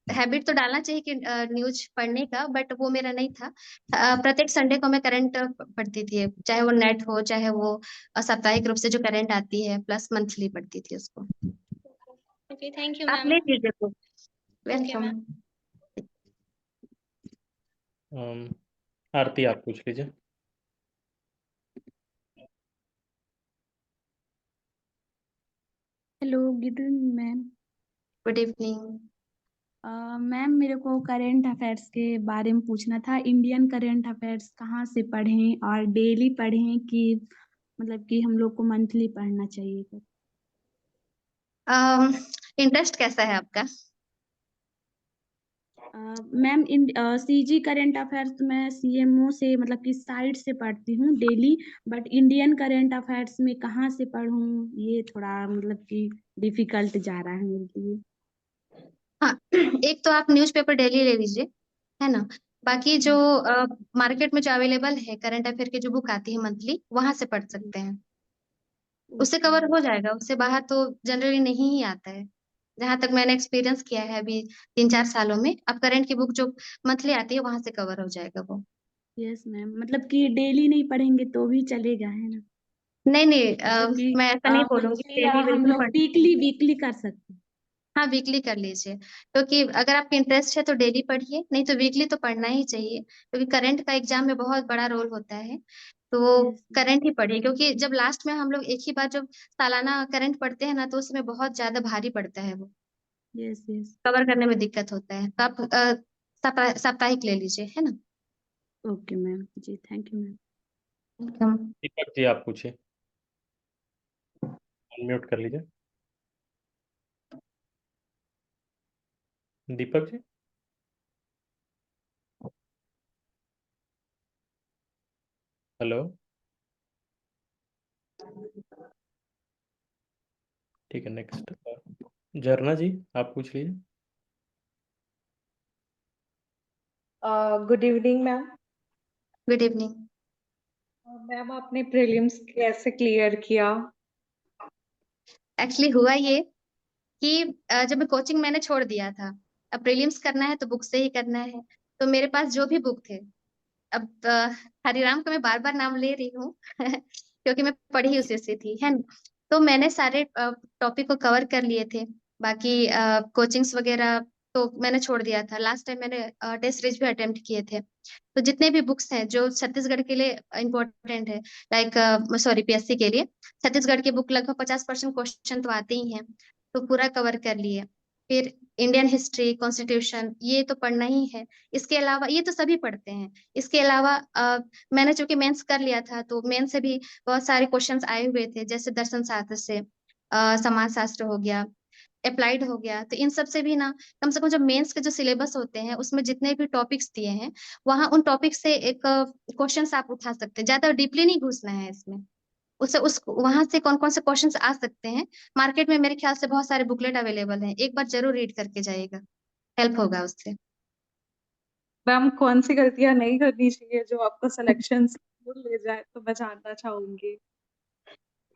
हैबिट तो डालना चाहिए कि न्यूज पढ़ने का, बट वो मेरा नहीं था। प्रत्येक संडे को मैं करंट पढ़ती थी, चाहे वो नेट हो चाहे वो साप्ताहिक रूप से जो करंट आती है प्लस मंथली पढ़ती थी उसको। ओके, थैंक यू आप मैम। ले लीजिए बुक। Okay welcome. मैम। आरती, आप पूछ लीजिए। Hello, good evening ma'am. Good evening. Ma'am, मेरे को करंट अफेयर्स के बारे में पूछना था। इंडियन करंट अफेयर्स कहाँ से पढ़ें और डेली पढ़ें कि मतलब कि हम लोग को मंथली पढ़ना चाहिए? इंटरेस्ट कैसा है आपका? मैम, इन सीजी करंट अफेयर्स मैं सीएमओ से मतलब कि साइट से पढ़ती हूँ daily. But Indian current affairs में कहाँ से पढूं, ये थोड़ा मतलब कि डिफिकल्ट जा रहा है मेरे लिए। हाँ, एक तो आप न्यूज़पेपर डेली ले लीजिए, है ना। बाकी जो मार्केट में जो अवेलेबल है करंट अफेयर की जो बुक आती है मंथली वहां से पढ़ सकते हैं। उससे ओके। कवर हो जाएगा, उससे बाहर तो जनरली नहीं ही आता है। जहां तक मैंने एक्सपीरियंस किया है अभी 3-4 सालों में, अब करंट की बुक जो मंथली आती है वहां से कवर हो जाएगा वो। यस मैम, मतलब कि डेली नहीं पढ़ेंगे तो भी चलेगा, है ना? नहीं नहीं, मतलब कि मैं ऐसा नहीं बोलूंगी, बच्चे या डेली हम बिल्कुल लोग पढ़। वीकली वीकली कर सकते हैं। हाँ, वीकली कर लीजिए, क्योंकि अगर आपका इंटरेस्ट है तो डेली पढ़िए, नहीं तो वीकली तो पढ़ना ही चाहिए, क्योंकि करंट का एग्जाम में बहुत बड़ा रोल होता है। तो यस करंट ही पढ़िए, क्योंकि जब लास्ट में हम लोग एक ही बार जब सालाना करंट पढ़ते हैं ना, तो उसमें बहुत ज्यादा भारी पड़ता है, वो यस यस। कवर करने में दिक्कत होता है। तो आप साप्ताहिक ले लीजिए, है ना। ओके मैम, जी thank you ma'am. Welcome. Deepak ji आप पूछिए, अनम्यूट कर लीजिए। दीपक जी। हेलो। ठीक है, नेक्स्ट झरना जी आप पूछ लीजिए। Good evening ma'am. Good evening. Ma'am आपने प्रीलिम्स कैसे क्लियर किया? एक्चुअली हुआ ये कि जब मैं कोचिंग मैंने छोड़ दिया था, अब प्रीलिम्स करना है तो बुक से ही करना है। तो मेरे पास जो भी बुक थे, अब हरिराम का मैं बार बार नाम ले रही हूँ क्योंकि मैं पढ़ी उसी से थी, है ना। तो मैंने सारे टॉपिक को कवर कर लिए थे। बाकी कोचिंग्स वगैरह तो मैंने छोड़ दिया था। लास्ट टाइम मैंने टेस्ट सीरीज भी अटेम्प्ट किए थे। तो जितने भी बुक्स हैं जो छत्तीसगढ़ के लिए इम्पोर्टेंट है, लाइक सॉरी पीएससी के लिए, छत्तीसगढ़ की बुक लगभग 50% क्वेश्चन तो आते ही हैं, तो पूरा कवर कर लिए। फिर इंडियन हिस्ट्री, कॉन्स्टिट्यूशन, ये तो पढ़ना ही है। इसके अलावा ये तो सभी पढ़ते हैं। इसके अलावा मैंने चूंकि मेंस कर लिया था, तो मेंस से भी बहुत सारे क्वेश्चंस आए हुए थे, जैसे दर्शन शास्त्र से, समाज शास्त्र हो गया, अप्लाइड हो गया। तो इन सब से भी ना, कम से कम जो मेंस के जो सिलेबस होते हैं उसमें जितने भी टॉपिक्स दिए हैं, वहां उन टॉपिक से एक क्वेश्चंस आप उठा सकते हैं। ज्यादा डीपली नहीं घुसना है इसमें। उससे उस वहां से कौन कौन से क्वेश्चंस आ सकते हैं, मार्केट में मेरे ख्याल से बहुत सारे बुकलेट अवेलेबल हैं, एक बार जरूर रीड करके जाइएगा, हेल्प होगा उससे। मैम कौन सी गलतियां नहीं करनी चाहिए जो आपको सिलेक्शन से दूर ले जाए, तो मैं जानना चाहूंगी।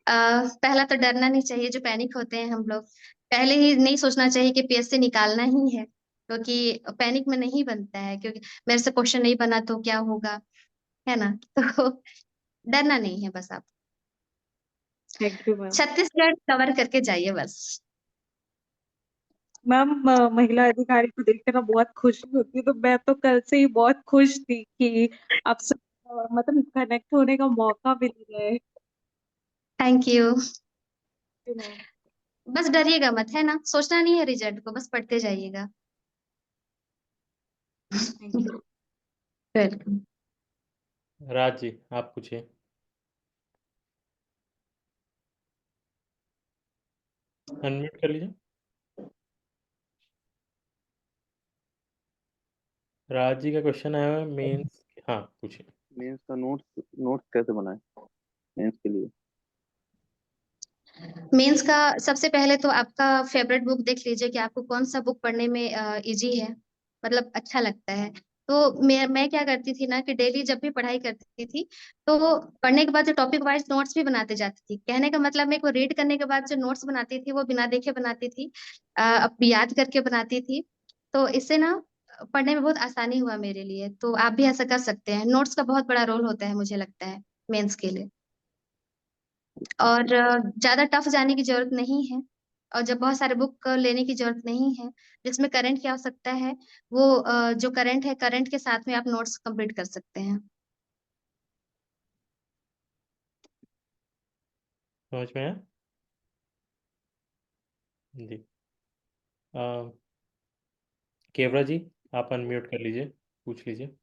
पहला तो डरना नहीं चाहिए, जो पैनिक होते हैं हम लोग, पहले ही नहीं सोचना चाहिए कि पीएससी निकालना ही है, क्योंकि पैनिक में नहीं बनता है, क्योंकि मेरे से क्वेश्चन नहीं बना तो क्या होगा, है ना। तो डरना नहीं है बस आप thank you ma'am. Chhattisgarh cover करके जाइए बस। मैम महिला अधिकारी को देख के ना बहुत खुशी होती है, तो मैं तो कल से ही बहुत खुश थी कि आपसे मतलब कनेक्ट होने का मौका मिल रहा है। Thank you. मैम बस डरिएगा मत, है ना, सोचना नहीं है रिजल्ट को, बस पढ़ते जाइएगा। Thank you. Welcome. Raj ji आप पूछिए। अनम्यूट कर लीजिए। राज जी का क्वेश्चन आया हुआ है मेंस। हाँ पूछिए। मेंस का नोट्स नोट्स कैसे बनाए मेंस के लिए? मेंस का सबसे पहले तो आपका फेवरेट बुक देख लीजिए कि आपको कौन सा बुक पढ़ने में इजी है, मतलब अच्छा लगता है। तो मैं क्या करती थी ना, कि डेली जब भी पढ़ाई करती थी, तो पढ़ने के बाद जो टॉपिक वाइज नोट्स भी बनाते जाती थी। कहने का मतलब मैं को रीड करने के बाद जो नोट्स बनाती थी वो बिना देखे बनाती थी, अब याद करके बनाती थी। तो इससे ना पढ़ने में बहुत आसानी हुआ मेरे लिए। तो आप भी ऐसा कर सकते हैं, नोट्स का बहुत बड़ा रोल होता है मुझे लगता है मेंस के लिए। और ज्यादा टफ जाने की जरूरत नहीं है, और जब बहुत सारे बुक लेने की जरूरत नहीं है। जिसमें करंट की आवश्यकता है, वो जो करंट है, करंट के साथ में आप नोट्स कंप्लीट कर सकते हैं। समझ में आया जी। केवरा जी आप अनम्यूट कर लीजिए, पूछ लीजिए।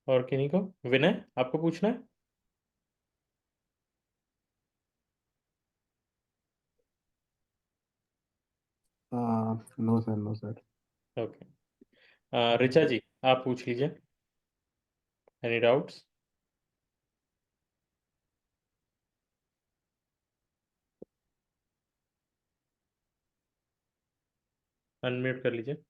और किन्हीं को, विनय आपको पूछना है? No sir, no sir. Okay. Richa ji आप पूछ लीजिए, एनी डाउट्स? अनम्यूट कर लीजिए।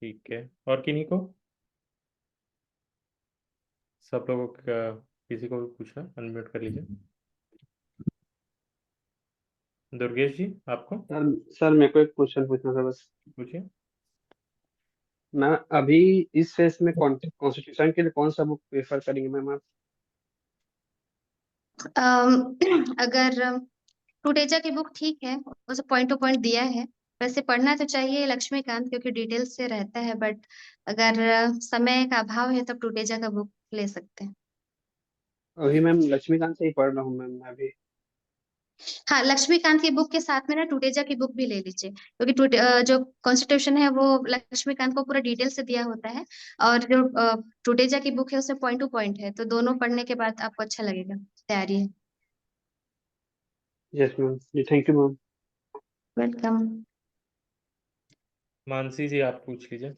ठीक है, और किन्हीं को, सब लोगों का, किसी को भी पूछना, अनम्यूट कर लीजिए। दुर्गेश जी आपको सर मेरे को एक क्वेश्चन पूछना था बस। पूछिए। मैं अभी इस फेज में कॉन्स्टिट्यूशन के लिए कौन सा बुक प्रेफर करेंगे मैम आप? अगर टूटेजा की बुक ठीक है, उसे पॉइंट टू पॉइंट दिया है। वैसे पढ़ना तो चाहिए लक्ष्मीकांत, क्योंकि डिटेल से रहता है, बट अगर समय का अभाव है तो टूटेजा का बुक ले सकते हैं। अभी मैम लक्ष्मीकांत से ही पढ़ रहा हूँ मैम मैं अभी। हाँ, लक्ष्मीकांत की बुक के साथ में ना टूटेजा की बुक भी ले लीजिए, क्योंकि जो कॉन्स्टिट्यूशन है वो लक्ष्मीकांत को पूरा डिटेल से दिया होता है, और जो टूटेजा की बुक है उसमें पॉइंट टू पॉइंट है, तो दोनों पढ़ने के बाद आपको अच्छा लगेगा, तैयारी है। यस मैम जी, thank you ma'am. Welcome. Mansi ji आप पूछ लीजिए।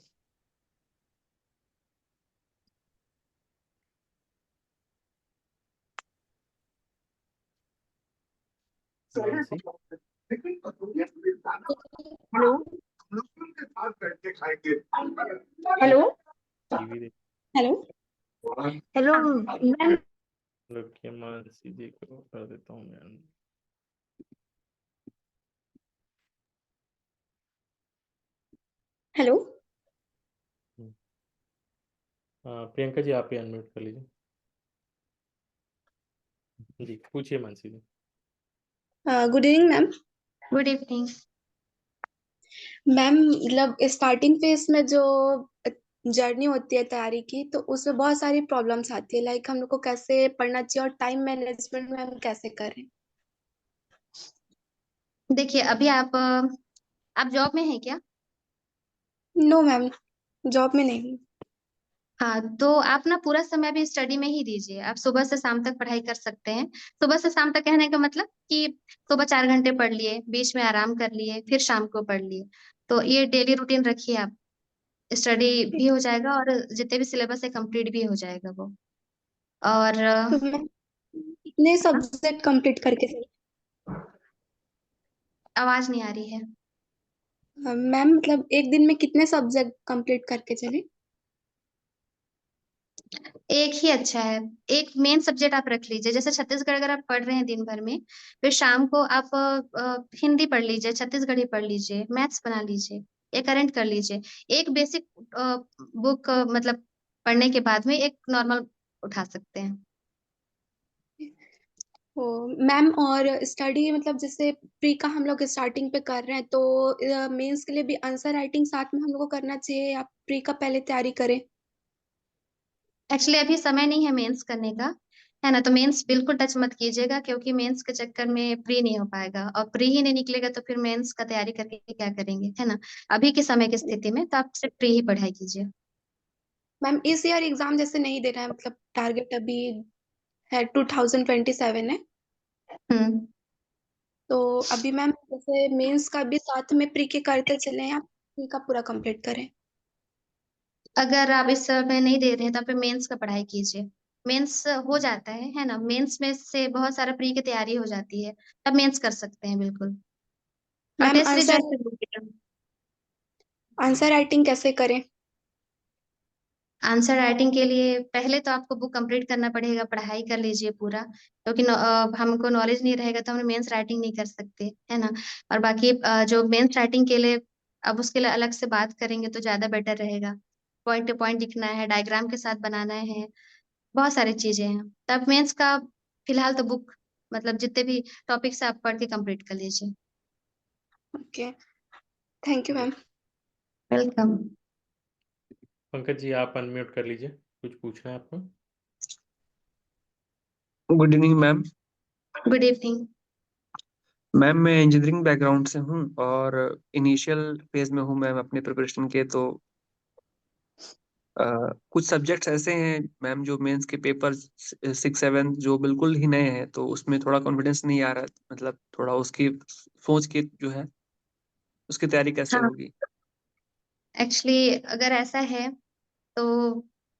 मानसी हेलो हेलो टीवी देख हेलो हेलो मैम। रुकिए, मानसी जी को कर देता हूँ मैं। हेलो प्रियंका जी आप ही अनम्यूट कर लीजिए। जी पूछिए Mansi ji. Good evening ma'am. Good evening. Ma'am मतलब स्टार्टिंग फेज में जो जर्नी होती है तैयारी की, तो उसमें बहुत सारी प्रॉब्लम्स आती है, लाइक हम लोग को कैसे पढ़ना चाहिए और टाइम मैनेजमेंट में हम कैसे करें। देखिए अभी आप जॉब में हैं क्या? नो मैम, जॉब में नहीं। हाँ, तो आप ना पूरा समय भी स्टडी में ही दीजिए। आप सुबह से शाम तक पढ़ाई कर सकते हैं। सुबह से शाम तक कहने का मतलब कि सुबह 4 घंटे पढ़ लिए, बीच में आराम कर लिए, फिर शाम को पढ़ लिए। तो ये डेली रूटीन रखिए आप। स्टडी भी हो जाएगा और जितने भी सिलेबस है कंप्लीट भी हो जाएगा वो। और तो मैम कितने सब्जेक्ट कंप्लीट करके चले? आवाज नहीं आ रही है। मैम मतलब एक दिन में कितने सब्जेक्ट कंप्लीट करके चले? एक ही अच्छा है। एक मेन सब्जेक्ट आप रख लीजिए, जैसे छत्तीसगढ़ अगर आप पढ़ रहे हैं दिन भर में, फिर शाम को आप हिंदी पढ़ लीजिए, छत्तीसगढ़ी पढ़ लीजिए, मैथ्स बना लीजिए, या करंट कर लीजिए। एक बेसिक बुक मतलब पढ़ने के बाद में एक नॉर्मल उठा सकते हैं। ओ मैम, और स्टडी मतलब जैसे प्री का हम लोग स्टार्टिंग पे कर रहे हैं, तो मेंस के लिए भी आंसर राइटिंग साथ में हम लोग को करना चाहिए या प्री का पहले तैयारी करें? एक्चुअली अभी समय नहीं है मेंस करने का, है ना, तो मेंस बिल्कुल टच मत कीजिएगा, क्योंकि मेंस के चक्कर में प्री नहीं हो पाएगा, और प्री ही नहीं निकलेगा तो फिर मेंस का तैयारी करके क्या करेंगे, है ना। अभी के समय की स्थिति में तो आप सिर्फ प्री ही पढ़ाई कीजिए। मैम इस ईयर एग्जाम जैसे नहीं देना है, मतलब टारगेट अभी है 2027 है, हम्म। तो अभी मैम जैसे मेंस का भी साथ में प्री के करते चले या प्री का पूरा कंप्लीट करें? अगर आप इस समय नहीं दे रहे हैं तो आप मेंस का पढ़ाई कीजिए। मेंस हो जाता है ना, मेंस में से बहुत सारा प्री की तैयारी हो जाती है, तब मेंस कर सकते हैं बिल्कुल। और मैम टेस्ट सीरीज आंसर जैसे होगी। आंसर राइटिंग कैसे करें? आंसर राइटिंग के लिए पहले तो आपको बुक कंप्लीट करना पड़ेगा, पढ़ाई कर लीजिए पूरा, क्योंकि हमको नॉलेज नहीं रहेगा तो हम मेंस राइटिंग नहीं कर सकते, है ना। और बाकी जो मेंस राइटिंग के लिए, अब उसके लिए अलग से बात करेंगे तो ज्यादा बेटर रहेगा। पॉइंट टू पॉइंट लिखना है, डायग्राम के साथ बनाना है, बहुत सारी चीजें हैं। तब मेंस का फिलहाल तो बुक मतलब जितने भी टॉपिक्स आप पढ़ के कंप्लीट कर लीजिए। Okay, thank you ma'am. Welcome. Pankaj ji आप अनम्यूट कर लीजिए, कुछ पूछना है आपको। Good evening ma'am. Good evening. Ma'am मैं इंजीनियरिंग बैकग्राउंड से हूँ और इनिशियल फेज में हूँ मैम अपने प्रिपरेशन के, तो कुछ सब्जेक्ट्स ऐसे हैं मैम जो मेंस के पेपर 6 7 जो बिल्कुल ही नए हैं, तो उसमें थोड़ा कॉन्फिडेंस नहीं आ रहा, मतलब थोड़ा उसकी सोच के जो है उसकी तैयारी कैसे हाँ, होगी। एक्चुअली अगर ऐसा है तो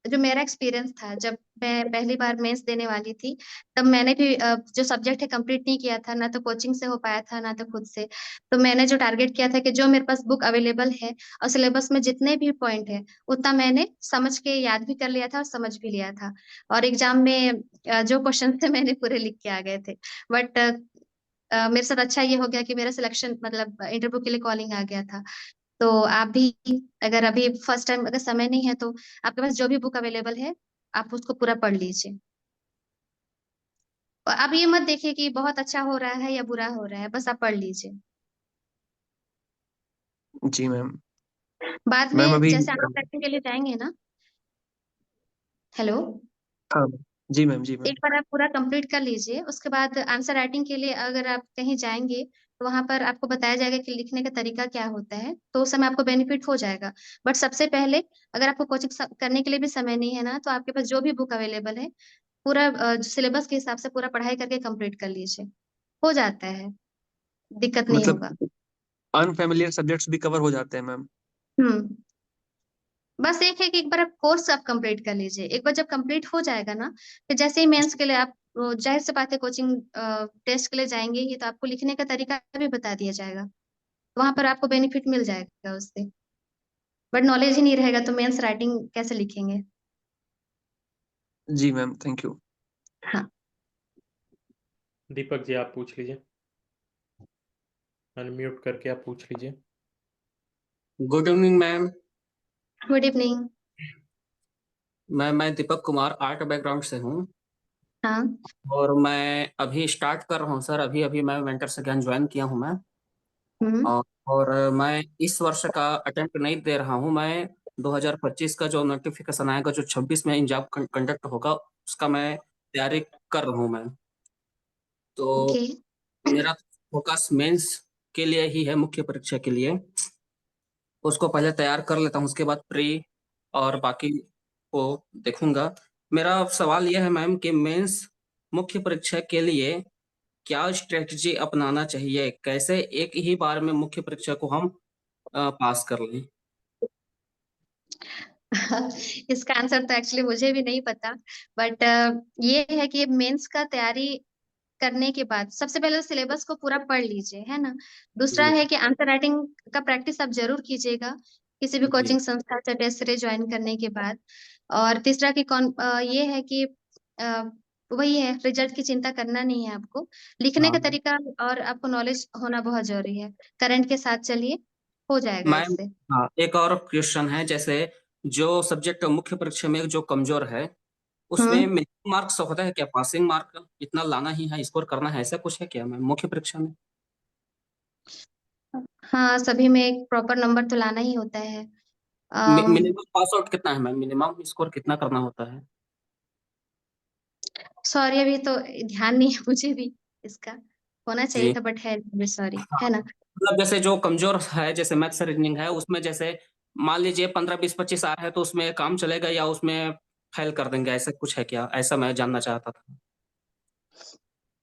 जो मेरा एक्सपीरियंस था जब मैं पहली बार मेंस देने वाली थी, तब मैंने भी जो सब्जेक्ट है कंप्लीट नहीं किया था, ना तो कोचिंग से हो पाया था ना तो खुद से। तो मैंने जो टारगेट किया था कि जो मेरे पास बुक अवेलेबल है और सिलेबस में जितने भी पॉइंट है उतना मैंने समझ के याद भी कर लिया था और समझ भी लिया था। और एग्जाम में जो क्वेश्चन थे मैंने पूरे लिख के आ गए थे। बट मेरे साथ अच्छा ये हो गया कि मेरा सिलेक्शन मतलब इंटरव्यू के लिए कॉलिंग आ गया था। तो आप भी अगर अभी फर्स्ट टाइम अगर समय नहीं है तो आपके पास जो भी बुक अवेलेबल है आप उसको पूरा पढ़ लीजिए। और आप ये मत देखिए कि बहुत अच्छा हो रहा है या बुरा हो रहा है, बस आप पढ़ लीजिए। जी मैम। बाद मैम में अभी जैसे आंसर राइटिंग के लिए जाएंगे ना। हेलो। हाँ जी मैम, जी मैम। एक बार आप पूरा कंप्लीट कर लीजिए, उसके बाद आंसर राइटिंग के लिए अगर आप कहीं जाएंगे तो वहां पर आपको बताया जाएगा कि लिखने का तरीका क्या होता है, तो उस समय आपको बेनिफिट हो जाएगा। बट सबसे पहले अगर आपको कोचिंग करने के लिए भी समय नहीं है ना, तो आपके पास जो भी बुक अवेलेबल है पूरा सिलेबस के हिसाब से पूरा पढ़ाई करके कंप्लीट कर लीजिए। हो जाता है, दिक्कत नहीं मतलब होगा। अनफेमिलियर सब्जेक्ट्स भी कवर हो जाते हैं मैम? हम्म। बस एक है कि एक बार आप कोर्स आप कंप्लीट कर लीजिए। एक बार जब कंप्लीट हो जाएगा ना, फिर जैसे ही मेंस के लिए आप जाहिर सी बात है कोचिंग टेस्ट के लिए जाएंगे ही, तो आपको लिखने का तरीका भी बता दिया जाएगा। वहां पर आपको बेनिफिट मिल जाएगा उससे। बट नॉलेज ही नहीं रहेगा तो मेंस राइटिंग कैसे लिखेंगे। जी मैम, थैंक यू। हाँ। दीपक जी आप पूछ लीजिए, अनम्यूट करके आप पूछ लीजिए। Good evening ma'am. Good evening. मैं दीपक कुमार आर्ट बैकग्राउंड से हूँ हाँ। और मैं अभी स्टार्ट कर रहा हूँ सर। अभी अभी मैं मेंटर से ज्ञान ज्वाइन किया हूँ मैं। हम्म। और मैं इस वर्ष का अटेम्प्ट नहीं दे रहा हूँ। मैं 2025 का जो नोटिफिकेशन आएगा, जो 26 में एग्जाम कंडक्ट होगा, उसका मैं तैयारी कर रहा हूँ मैं। तो ओके। मेरा फोकस मेंस के लिए ही है, मुख्य परीक्षा के लिए। उसको पहले तैयार कर लेता हूँ, उसके बाद प्री और बाकी को देखूंगा। मेरा सवाल यह है मैम कि मेंस मुख्य परीक्षा के लिए क्या स्ट्रेटजी अपनाना चाहिए? कैसे एक ही बार में मुख्य परीक्षा को हम पास कर लें? इसका आंसर तो एक्चुअली मुझे भी नहीं पता। बट ये है कि मेंस का तैयारी करने के बाद सबसे पहले सिलेबस को पूरा पढ़ लीजिए, है ना। दूसरा जी है कि आंसर राइटिंग का प्रैक्टिस आप जरूर कीजिएगा किसी भी जी कोचिंग संस्था से टेस्ट सीरीज ज्वाइन करने के बाद। और तीसरा कि ये है कि अ, वही है, रिजल्ट की चिंता करना नहीं है आपको। लिखने का हाँ तरीका और आपको नॉलेज होना बहुत जरूरी है। करंट के साथ चलिए, हो जाएगा मैम। इससे। हाँ, एक और क्वेश्चन है। जैसे जो सब्जेक्ट मुख्य परीक्षा में जो कमजोर है, उसमें हम्म। मिनिमम मार्क्स होता है क्या? पासिंग मार्क इतना लाना ही है, स्कोर करना है, ऐसा कुछ है क्या मैम मुख्य परीक्षा में? हाँ, सभी में एक प्रॉपर नंबर तो लाना ही होता है। अम मिनिमम पास आउट कितना है मैम? मिनिमम स्कोर कितना करना होता है? सॉरी, अभी तो ध्यान नहीं है मुझे भी इसका। होना चाहिए जी था बट है, सॉरी, हाँ, है ना। मतलब जैसे जो कमजोर है, जैसे मैथ्स रीजनिंग है, उसमें जैसे मान लीजिए 15 20 25 आ रहा है, तो उसमें काम चलेगा या उसमें फेल कर देंगे? ऐसा कुछ है क्या? ऐसा मैं जानना चाहता था।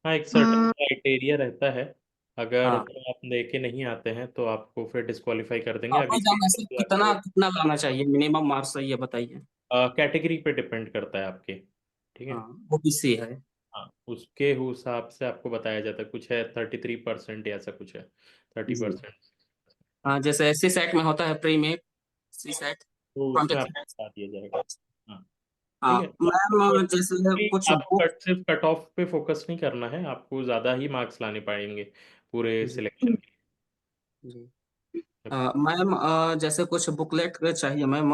हाँ, एक सर्टेन हम्म। क्राइटेरिया रहता है। अगर हाँ तो आप लेके नहीं आते हैं तो आपको फिर डिस्क्वालीफाई कर देंगे, हाँ, अगली वही जानना पेपर है, से कितना आपको। कितना लाना चाहिए मिनिमम मार्क्स, ये बताइए। कैटेगरी पे डिपेंड करता है आपके। ठीक है। हाँ, ओबीसी है। हाँ, उसके हिसाब से आपको बताया जाता है, कुछ है 33% या ऐसा कुछ है, थर्टी जी परसेंट हाँ, जैसे एससी सेट में होता है प्री में, सी सेट तो उसमें 23। आपको बता दिया जाएगा। हाँ। हाँ ठीक है, तो आपको मैम, जैसे कुछ आपको बुक। सिर्फ कट ऑफ पे फोकस नहीं करना है, आपको ज़्यादा ही मार्क्स लाने पड़ेंगे पूरे जी सिलेक्शन के जी लिए। मैम, जैसे कुछ बुकलेट चाहिए मैम।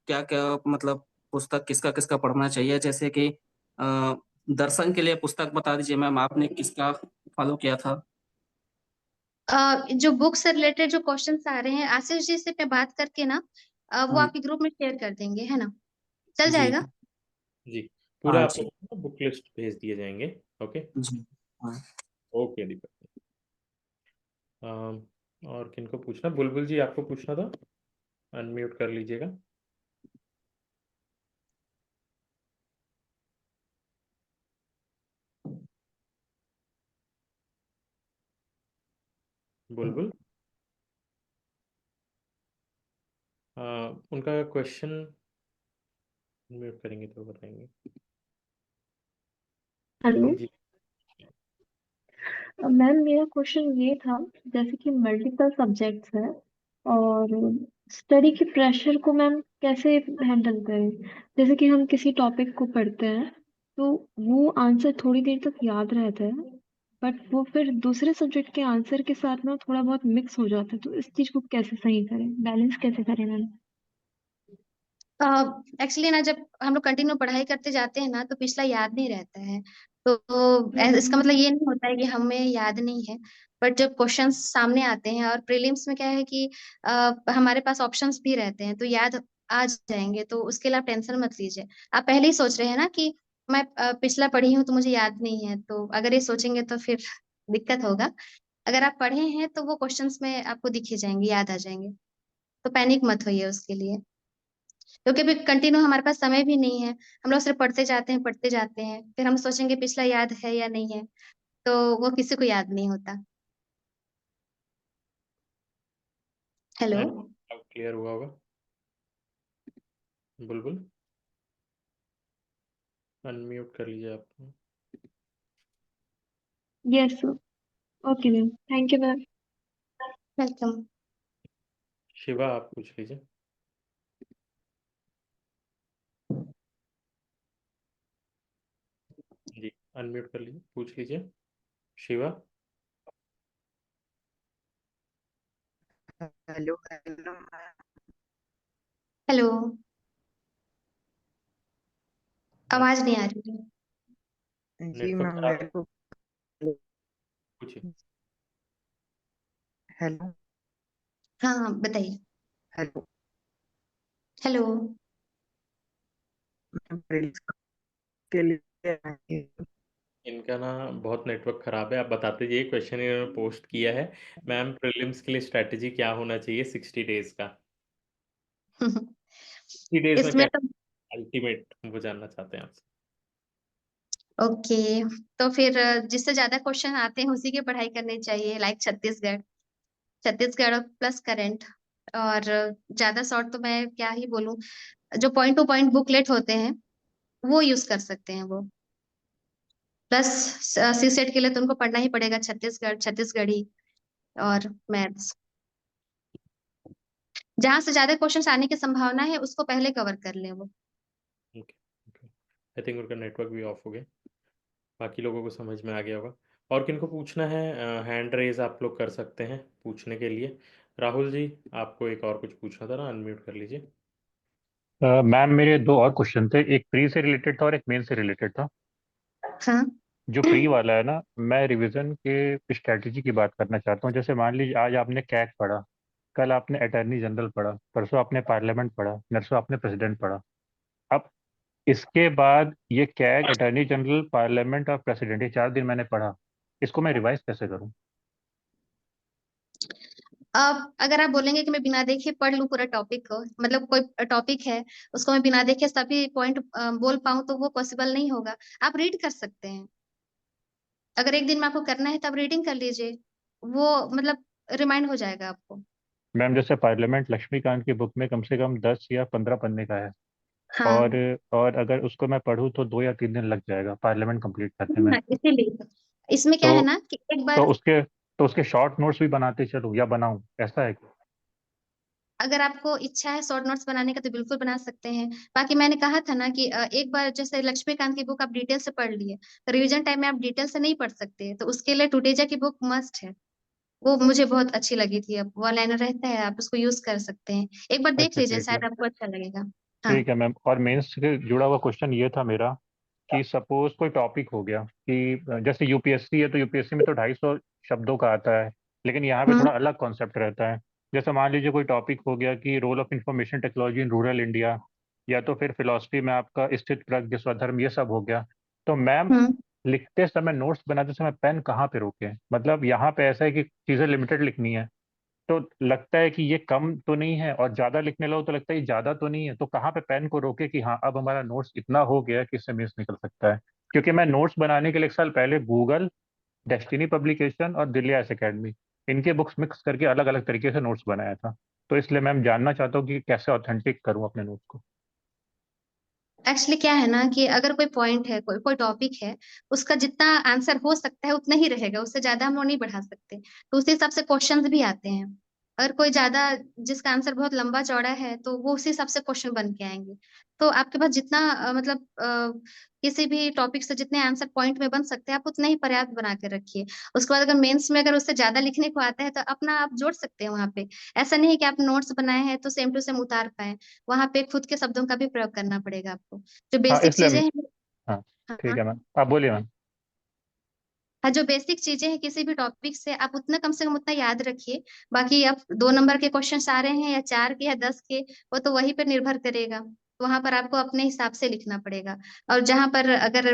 क्या क्या मतलब पुस्तक किसका किसका पढ़ना चाहिए? जैसे कि दर्शन के लिए पुस्तक बता दीजिए मैम, आपने किसका फॉलो किया था? जो बुक से रिलेटेड जो क्वेश्चंस आ रहे हैं, आशीष जी से मैं बात करके ना वो हाँ आपके ग्रुप में शेयर कर देंगे, है ना। चल जी जाएगा। जी, पूरा हाँ आपको जी बुक लिस्ट भेज दिए जाएंगे। ओके। जी हाँ। ओके दीपक। और किनको पूछना? बुलबुल जी आपको पूछना था, अनम्यूट कर लीजिएगा। बुलबुल, उनका क्वेश्चन म्यूट करेंगे तो बताएंगे। हेलो जी मैम, मेरा क्वेश्चन ये था, जैसे कि मल्टीपल सब्जेक्ट्स है और स्टडी के प्रेशर को मैम कैसे हैंडल करें। जैसे कि हम किसी टॉपिक को पढ़ते हैं तो वो आंसर थोड़ी देर तक याद रहता है, बट वो फिर दूसरे सब्जेक्ट के आंसर के साथ ना थोड़ा बहुत मिक्स हो जाता है, तो इस चीज को कैसे सही करें, बैलेंस कैसे करें मैम। एक्चुअली ना, जब हम लोग कंटिन्यू पढ़ाई करते जाते हैं ना तो पिछला याद नहीं रहता है। तो इसका मतलब ये नहीं होता है कि हमें याद नहीं है। बट जब क्वेश्चंस सामने आते हैं और प्रीलिम्स में क्या है कि हमारे पास ऑप्शंस भी रहते हैं तो याद आ जाएंगे, तो उसके लिए आप टेंशन मत लीजिए। आप पहले ही सोच रहे हैं ना कि मैं पिछला पढ़ी हूँ तो मुझे याद नहीं है, तो अगर ये सोचेंगे तो फिर दिक्कत होगा। अगर आप पढ़े हैं तो वो क्वेश्चंस में आपको दिख ही जाएंगे, याद आ जाएंगे। तो पैनिक मत होइए उसके लिए, क्योंकि अभी कंटिन्यू हमारे पास समय भी नहीं है। हम लोग सिर्फ पढ़ते जाते हैं, फिर हम सोचेंगे पिछला याद है या नहीं है, तो वो किसी को याद नहीं होता। हेलो। क्लियर हुआ होगा। बुलबुल अनम्यूट कर लीजिए आप। Yes sir. Okay ma'am, thank you ma'am. Welcome. Shiva आप पूछ लीजिए। जी अनम्यूट कर लीजिए, पूछ लीजिए शिवा। Hello hello hello. आवाज नहीं आ रही है। जी नेटवर्क मैम, खराब मेरे है, को पूछिए। हेलो हाँ हाँ, बताइए। Hello hello. मैम, प्रीलिम्स के लिए इनका ना बहुत नेटवर्क खराब है, आप बताते जाइए। क्वेश्चन इन्होंने पोस्ट किया है, मैम प्रीलिम्स के लिए स्ट्रैटेजी क्या होना चाहिए 60 डेज का। 60 डेज में इसमें क्या तो अल्टीमेट वो जानना चाहते हैं आपसे। ओके, तो फिर जिससे ज्यादा क्वेश्चन आते हैं उसी की पढ़ाई करनी चाहिए, लाइक छत्तीसगढ़। छत्तीसगढ़ और प्लस करंट। और ज्यादा शॉर्ट तो मैं क्या ही बोलूं, जो पॉइंट टू पॉइंट बुकलेट होते हैं वो यूज कर सकते हैं वो। प्लस सी सेट के लिए तो उनको पढ़ना ही पड़ेगा छत्तीसगढ़, छत्तीसगढ़ी और मैथ्स। जहां से ज्यादा क्वेश्चंस आने की संभावना है उसको पहले कवर कर लें वो। ओके ओके, आई थिंक उनका नेटवर्क भी ऑफ हो गया, बाकी लोगों को समझ में आ गया होगा। और किनको पूछना है हैंड रेज आप लोग कर सकते हैं पूछने के लिए। राहुल जी आपको एक और कुछ पूछना था ना, अनम्यूट कर लीजिए। मैम मेरे दो और क्वेश्चन थे, एक प्री से रिलेटेड था और एक मेन से रिलेटेड था। हाँ। जो प्री वाला है ना, मैं रिवीजन के स्ट्रेटजी की बात करना चाहता हूँ। जैसे मान लीजिए आज आपने कैग पढ़ा, कल आपने अटॉर्नी जनरल पढ़ा, परसों आपने पार्लियामेंट पढ़ा, नरसों आपने प्रेसिडेंट पढ़ा। अब इसके बाद ये कैग, अटॉर्नी जनरल, पार्लियामेंट और प्रेसिडेंट, ये 4 दिन मैंने पढ़ा, इसको मैं रिवाइज कैसे करूँ? अब अगर आप बोलेंगे कि मैं बिना देखे पढ़ लूं पूरा टॉपिक को, मतलब कोई टॉपिक है उसको मैं बिना देखे सभी पॉइंट बोल पाऊं, तो वो पॉसिबल नहीं होगा। आप रीड कर सकते हैं। अगर एक दिन में आपको करना है तब रीडिंग कर लीजिए, वो मतलब रिमाइंड हो जाएगा आपको। मैम जैसे पार्लियामेंट लक्ष्मीकांत की बुक में कम से कम 10 या 15 पन्ने का है, हाँ। और और अगर उसको मैं पढूं तो 2 या 3 दिन लग जाएगा पार्लियामेंट कंप्लीट करने में। हाँ, इसीलिए इसमें क्या तो है ना कि एक तो बार उसके शॉर्ट नोट्स भी बनाते चलूं या बनाऊं, ऐसा है क्या? अगर आपको इच्छा है शॉर्ट नोट्स बनाने का तो बिल्कुल बना सकते हैं। बाकी मैंने कहा था ना कि एक बार जैसे लक्ष्मीकांत की बुक आप डिटेल से पढ़ लिए तो रिवीजन टाइम में आप डिटेल से नहीं पढ़ सकते, तो उसके लिए टुटेजा की बुक मस्ट है। वो मुझे बहुत अच्छी लगी थी, अब वन लाइनर रहता है, आप उसको यूज कर सकते हैं। एक बार देख अच्छा लीजिए, ठीक है, शायद आपको अच्छा लगेगा। हाँ। ठीक है मैम। और मेंस से जुड़ा हुआ क्वेश्चन ये था मेरा कि सपोज कोई टॉपिक हो गया कि जैसे यूपीएससी है, तो यूपीएससी में तो 250 शब्दों का आता है, लेकिन यहाँ पे हम्म। थोड़ा अलग कॉन्सेप्ट रहता है। जैसे मान लीजिए कोई टॉपिक हो गया कि role of information technology in rural India, या तो फिर फिलोसफी में आपका स्थित प्रज्ञ स्वधर्म, ये सब हो गया। तो मैम हम्म। लिखते समय, नोट्स बनाते समय पेन कहाँ पे रोके? मतलब यहाँ पे ऐसा है कि चीज़ें लिमिटेड लिखनी है, तो लगता है कि ये कम तो नहीं है, और ज्यादा लिखने लगो तो लगता है ये ज्यादा तो नहीं है। तो कहाँ पे पेन को रोके कि हाँ अब हमारा नोट्स इतना हो गया कि इससे मिस निकल सकता है? क्योंकि मैं नोट्स बनाने के लिए 1 साल पहले गूगल, डेस्टिनी पब्लिकेशन और दिल्ली आईएएस एकेडमी, इनके बुक्स मिक्स करके अलग अलग तरीके से नोट्स बनाया था। तो इसलिए मैम जानना चाहता हूँ कि कैसे ऑथेंटिक करूँ अपने नोट्स को। एक्चुअली क्या है ना कि अगर कोई पॉइंट है, कोई कोई टॉपिक है, उसका जितना आंसर हो सकता है उतना ही रहेगा, उससे ज्यादा हम लोग नहीं बढ़ा सकते। तो उसी हिसाब से क्वेश्चंस भी आते हैं। अगर कोई ज्यादा, जिसका आंसर बहुत लंबा चौड़ा है, तो वो उसी हिसाब से क्वेश्चन बन के आएंगे। तो आपके पास जितना मतलब किसी भी टॉपिक से जितने आंसर पॉइंट में बन सकते हैं, आप उतना ही पर्याप्त बना के रखिए। उसके बाद अगर मेंस में अगर उससे ज्यादा लिखने को आता है, तो अपना आप जोड़ सकते हैं वहां पे। ऐसा नहीं है कि आप नोट्स बनाए हैं तो सेम टू सेम उतार पाए। वहां पे खुद के शब्दों का भी प्रयोग करना पड़ेगा आपको। जो हाँ बेसिक इसलिए चीजें हैं। हाँ हाँ ठीक हाँ। है मैम, आप बोलिए मैम। हाँ, जो बेसिक चीजें हैं किसी भी टॉपिक से, आप उतना कम से कम उतना याद रखिए। बाकी आप 2 नंबर के क्वेश्चन आ रहे हैं या 4 के या 10 के, वो तो वही पर निर्भर करेगा। तो वहां पर आपको अपने हिसाब से लिखना पड़ेगा। और जहां पर अगर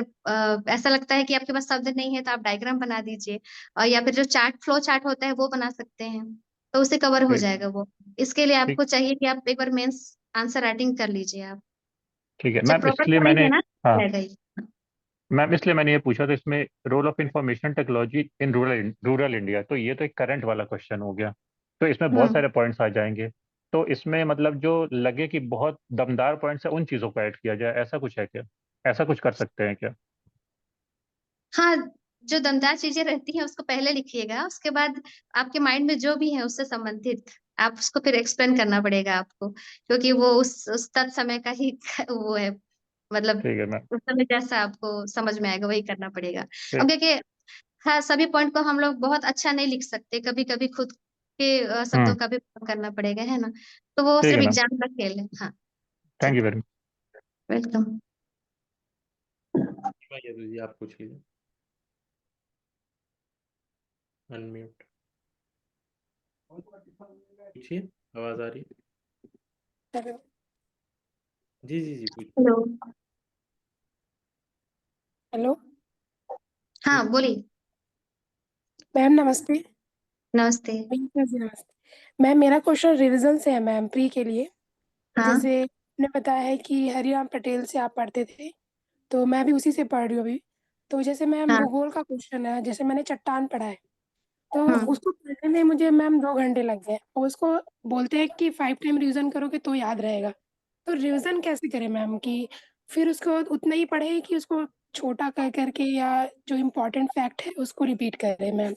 ऐसा लगता है कि आपके पास शब्द नहीं है, तो आप डायग्राम बना दीजिए। और या फिर जो चार्ट, फ्लो चार्ट होता है, वो बना सकते हैं। तो उससे कवर हो ठीक जाएगा वो। इसके लिए ठीक आपको चाहिए कि आप एक बार मेंस आंसर राइटिंग कर लीजिए आप। ठीक है जब मैम, प्रॉपर इसलिए मैंने करेंगे ना, हाँ रहेगा ही। मैम, इसलिए मैंने ये पूछा था इसमें role of information technology in rural India, तो ये तो एक करंट वाला क्वेश्चन हो गया। तो इसमें बहुत हम्म। सारे पॉइंट्स आ जाएंगे। तो इसमें मतलब जो लगे कि बहुत दमदार पॉइंट्स है, उन चीज़ों को ऐड किया जाए, ऐसा कुछ है क्या? ऐसा कुछ कर सकते हैं क्या? हाँ, जो दमदार चीजें रहती हैं उसको पहले लिखिएगा। उसके बाद आपके माइंड में जो भी है उससे संबंधित, आप उसको फिर एक्सप्लेन करना पड़ेगा आपको, क्योंकि वो उस तत्समय का ही वो है। मतलब ठीक है मैम। उस समय जैसा आपको समझ में आएगा वही करना पड़ेगा। अब ठीक। क्योंकि हाँ, सभी पॉइंट को हम लोग बहुत अच्छा नहीं लिख सकते, कभी कभी खुद के शब्दों हम्म। का भी प्रयोग करना पड़ेगा, है ना। तो वो ठीक सिर्फ है मैम। एग्जाम का खेल है। हाँ। थैंक यू ठीक है। Very much. Welcome. Yadav ji, आप पूछ लीजिए। अनम्यूट पूछिए, आवाज आ रही है? जी जी जी, पूछिए। हेलो। हेलो हाँ, बोलिए। मैम, नमस्ते। नमस्ते। जी नमस्ते मैम, मेरा क्वेश्चन रिवीजन से है मैम, प्री के लिए। हाँ जैसे आपने बताया है कि हरिराम पटेल से आप पढ़ते थे, तो मैं भी उसी से पढ़ रही हूँ अभी। तो जैसे मैम हाँ। भूगोल का क्वेश्चन है, जैसे मैंने चट्टान पढ़ा है, तो हम्म। उसको पढ़ने में मुझे मैम 2 घंटे लग गए, और उसको बोलते हैं कि 5 टाइम रिवीजन करोगे तो याद रहेगा। तो रिवीजन कैसे करें मैम, कि फिर उसको उतना ही पढ़े कि उसको छोटा कर करके, या जो इम्पोर्टेंट फैक्ट है उसको रिपीट करें मैम?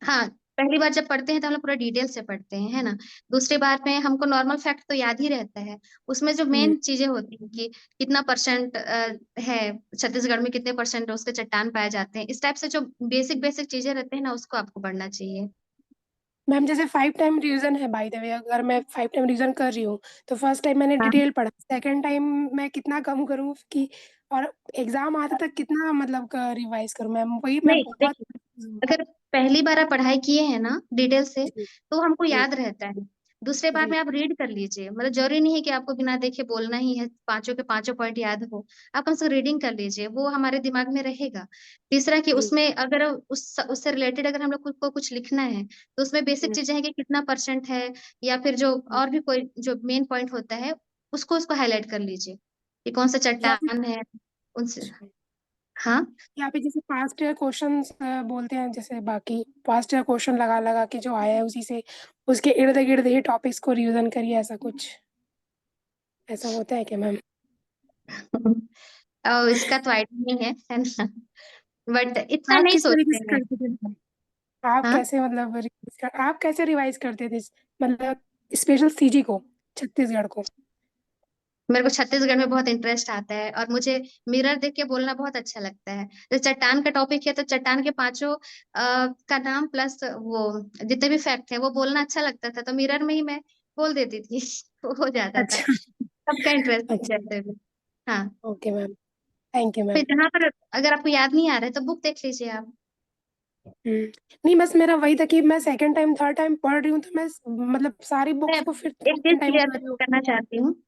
हाँ, पहली बार जब पढ़ते हैं तो हम लोग पूरा डिटेल से पढ़ते हैं, है ना। दूसरी बार में हमको नॉर्मल फैक्ट तो याद ही रहता है। उसमें जो हम्म। मेन चीजें होती हैं कि कितना परसेंट है, छत्तीसगढ़ में कितने परसेंट उसके चट्टान पाए जाते हैं, इस टाइप से जो बेसिक बेसिक चीजें रहते हैं ना, उसको आपको पढ़ना चाहिए। मैम जैसे 5 टाइम रिवीजन है, बाय द वे अगर मैं 5 टाइम रिवीजन कर रही हूँ, तो फर्स्ट टाइम मैंने हाँ। डिटेल पढ़ा, सेकंड टाइम मैं कितना कम करूँ कि, और एग्जाम आते तक कितना मतलब रिवाइज करूँ मैम, वही मैं नहीं, बहुत। देखिए, अगर पहली बार आप पढ़ाई किए हैं ना डिटेल से, जी तो हमको जी याद रहता है। दूसरे बार जी में आप रीड कर लीजिए, मतलब जरूरी नहीं है कि आपको बिना देखे बोलना ही है, पांचों के पांचों पॉइंट याद हो। आप कम से कम रीडिंग कर लीजिए, वो हमारे दिमाग में रहेगा। तीसरा कि जी। उसमें अगर उससे रिलेटेड अगर हम लोग को कुछ लिखना है, तो उसमें बेसिक हम्म, चीजें हैं कि कितना परसेंट है, या फिर जो हम्म। और भी कोई जो मेन पॉइंट होता है, उसको हाईलाइट कर लीजिए कि कौन सा या फिर चट्टान है उनसे। हाँ। यहाँ पे जैसे पास्ट ईयर क्वेश्चन बोलते हैं, जैसे बाकी पास्ट ईयर क्वेश्चन लगा लगा के जो आया है उसी से, उसके इर्द गिर्द ही टॉपिक्स को रिवीजन करिए, ऐसा कुछ ऐसा होता है क्या मैम? और इसका तो आइडिया नहीं है ना। बट इतना आप नहीं किस तरीके सोचते से हैं। करते थे मैम? आप हाँ, कैसे मतलब आप कैसे रिवाइज करते थे, मतलब स्पेशल सीजी को, छत्तीसगढ़ को? मेरे को छत्तीसगढ़ में बहुत इंटरेस्ट आता है, और मुझे मिरर देख के बोलना बहुत अच्छा लगता है। तो चट्टान का टॉपिक है, तो चट्टान के पांचों का नाम प्लस वो जितने भी फैक्ट है वो बोलना अच्छा लगता था, तो मिरर में ही मैं बोल देती थी। वो हो जाता था। अच्छा सबका इंटरेस्ट अच्छा। जैसे भी। हाँ। ओके मैम, थैंक यू फिर मैम। जहाँ पर अगर आपको याद नहीं आ रहा है, तो बुक देख लीजिए आप। नहीं, बस मेरा वही था कि मैं सेकंड टाइम थर्ड टाइम पढ़ रही हूँ, तो मैं मतलब सारी मैं बुक्स को फिर एक चीज सेकंड टाइम क्लियर पढ़ रही हूँ। करना चाहती हूँ।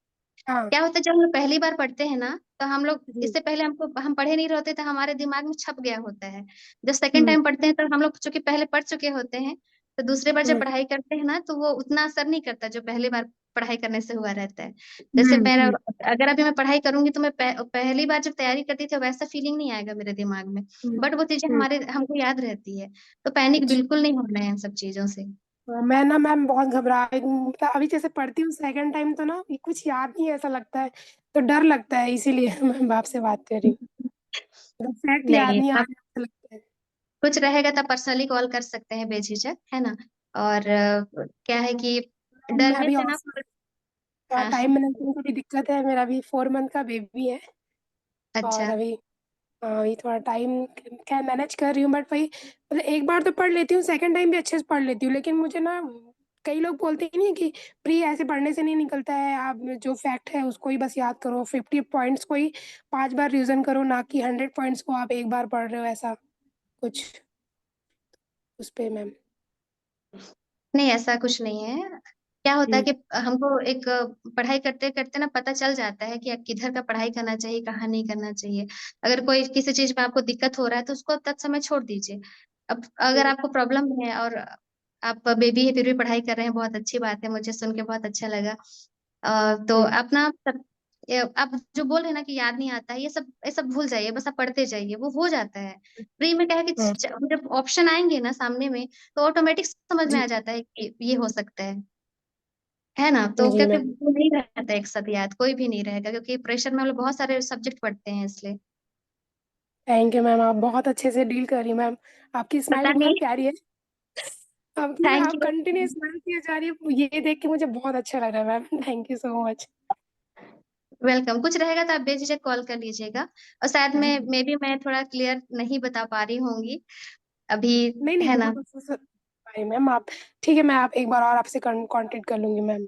हाँ क्या होता है, जब हम लोग पहली बार पढ़ते हैं ना, तो हम लोग जी। इससे पहले हम पढ़े नहीं रहते, तो हमारे दिमाग में छप गया होता है। जब सेकंड हम्म टाइम पढ़ते हैं, तो हम लोग चूंकि पहले पढ़ चुके होते हैं, तो दूसरे बार जब हम्म पढ़ाई करते हैं ना, तो वो उतना असर नहीं करता जो पहली बार पढ़ाई करने से हुआ रहता है। जैसे मेरा, हम्म अगर अभी मैं पढ़ाई करूंगी, तो मैं पहली बार जब तैयारी करती थी, वैसा फीलिंग नहीं आएगा मेरे दिमाग में। हम्म बट वो चीजें हम्म। हमारे हमको याद रहती है। तो पैनिक अच्छा। बिल्कुल नहीं होना है इन सब चीजों से। मैं ना मैम बहुत घबरा, मतलब अभी जैसे पढ़ती हूँ सेकंड टाइम, तो ना ये कुछ याद नहीं है ऐसा लगता है, तो डर लगता है, इसीलिए मैं आपसे बात कर रही हूँ। फैक्ट याद नहीं, नहीं आ आप रहा, अच्छा लगता है। कुछ रहेगा तो पर्सनली कॉल कर सकते हैं बेझिझक, है ना। और क्या है कि मैं डरने अभी से ना हाँ टाइम मैनेजमेंट की भी दिक्कत है, मेरा अभी 4 मंथ का बेबी है। और अच्छा। अभी थोड़ा टाइम क्या मैनेज कर रही हूँ, बट वही मतलब एक बार तो पढ़ लेती हूँ, सेकंड टाइम भी अच्छे से पढ़ लेती हूँ, लेकिन मुझे ना कई लोग बोलते ही नहीं कि प्री ऐसे पढ़ने से नहीं निकलता है, आप जो फैक्ट है उसको ही बस याद करो, 50 पॉइंट्स को ही 5 बार रिवीजन करो, ना कि 100 पॉइंट्स को आप एक बार पढ़ रहे हो, ऐसा कुछ उस पे मैम। नहीं, ऐसा कुछ नहीं है। क्या होता है कि हमको एक पढ़ाई करते करते ना पता चल जाता है कि आप किधर का पढ़ाई करना चाहिए, कहाँ नहीं करना चाहिए। अगर कोई किसी चीज में आपको दिक्कत हो रहा है तो उसको तत्समय छोड़ दीजिए। अब अगर आपको प्रॉब्लम है और आप बेबी है फिर भी पढ़ाई कर रहे हैं, बहुत अच्छी बात है, मुझे सुन के बहुत अच्छा लगा। तो अपना आप जो बोल रहे हैं ना कि याद नहीं आता है, ये सब भूल जाइए, बस आप पढ़ते जाइए, वो हो जाता है। प्री में क्या है कि जब ऑप्शन आएंगे ना सामने में तो ऑटोमेटिक समझ में जी आ जाता है कि ये हो सकता है ना। तो जी क्योंकि मैम, वो नहीं रहता एक साथ याद, कोई भी नहीं रहेगा, क्योंकि प्रेशर में हम लोग बहुत सारे सब्जेक्ट पढ़ते हैं इसलिए। थैंक यू मैम, आप बहुत अच्छे से डील कर रही हैं मैम, आपकी स्माइल पता भी बहुत नहीं। प्यारी है। आपकी थैंक आप यू। कंटिन्यू स्माइल किए जा रही है, ये देख के मुझे बहुत अच्छा लग रहा है ma'am, thank you so much. Welcome. कुछ रहेगा तो आप बेझिझक कॉल कर लीजिएगा। और शायद जी मैं थोड़ा क्लियर नहीं बता पा रही होंगी अभी, नहीं नहीं, है ना। बहुत अच्छे से भाई मैम आप, ठीक है, मैं आप एक बार और आपसे कांटेक्ट कर लूंगी मैम।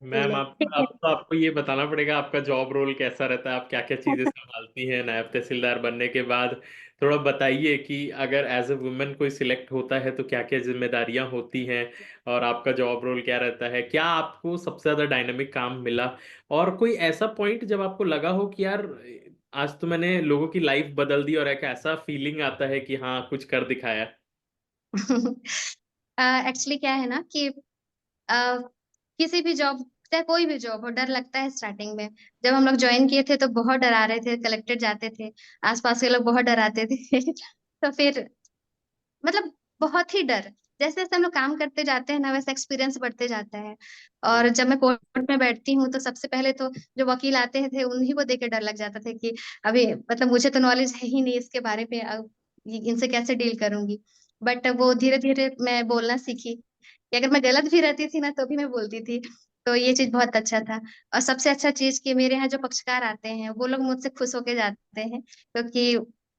मैम आप ठीक है। अब तो आपको ये बताना पड़ेगा आपका जॉब रोल कैसा रहता है, आप क्या क्या चीजें संभालती हैं नायब तहसीलदार बनने के बाद। थोड़ा बताइए कि अगर एज ए वुमेन कोई सिलेक्ट होता है तो क्या क्या जिम्मेदारियां होती हैं, और आपका जॉब रोल क्या रहता है, क्या आपको सबसे ज्यादा डायनामिक काम मिला, और कोई ऐसा पॉइंट जब आपको लगा हो कि यार आज तो मैंने लोगों की लाइफ बदल दी, और एक ऐसा फीलिंग आता है कि हाँ कुछ कर दिखाया। एक्चुअली क्या है ना कि अ, किसी भी जॉब, चाहे कोई भी जॉब हो, डर लगता है स्टार्टिंग में। जब हम लोग ज्वाइन किए थे तो बहुत डरा रहे थे, कलेक्टेड जाते थे, आसपास के लोग बहुत डराते थे। तो फिर मतलब बहुत ही डर। जैसे जैसे हम लोग काम करते जाते हैं ना वैसे एक्सपीरियंस बढ़ते जाता है। और जब मैं कोर्ट में बैठती हूँ तो सबसे पहले तो जो वकील आते थे उन्हीं को देख के डर लग जाता था कि अभी मतलब मुझे तो नॉलेज है ही नहीं इसके बारे में, अब इनसे कैसे डील करूंगी। बट वो धीरे धीरे मैं बोलना सीखी कि अगर मैं गलत भी रहती थी ना तो भी मैं बोलती थी। तो ये चीज बहुत अच्छा था। और सबसे अच्छा चीज कि मेरे यहाँ जो पक्षकार आते हैं वो लोग मुझसे खुश होके जाते हैं, क्योंकि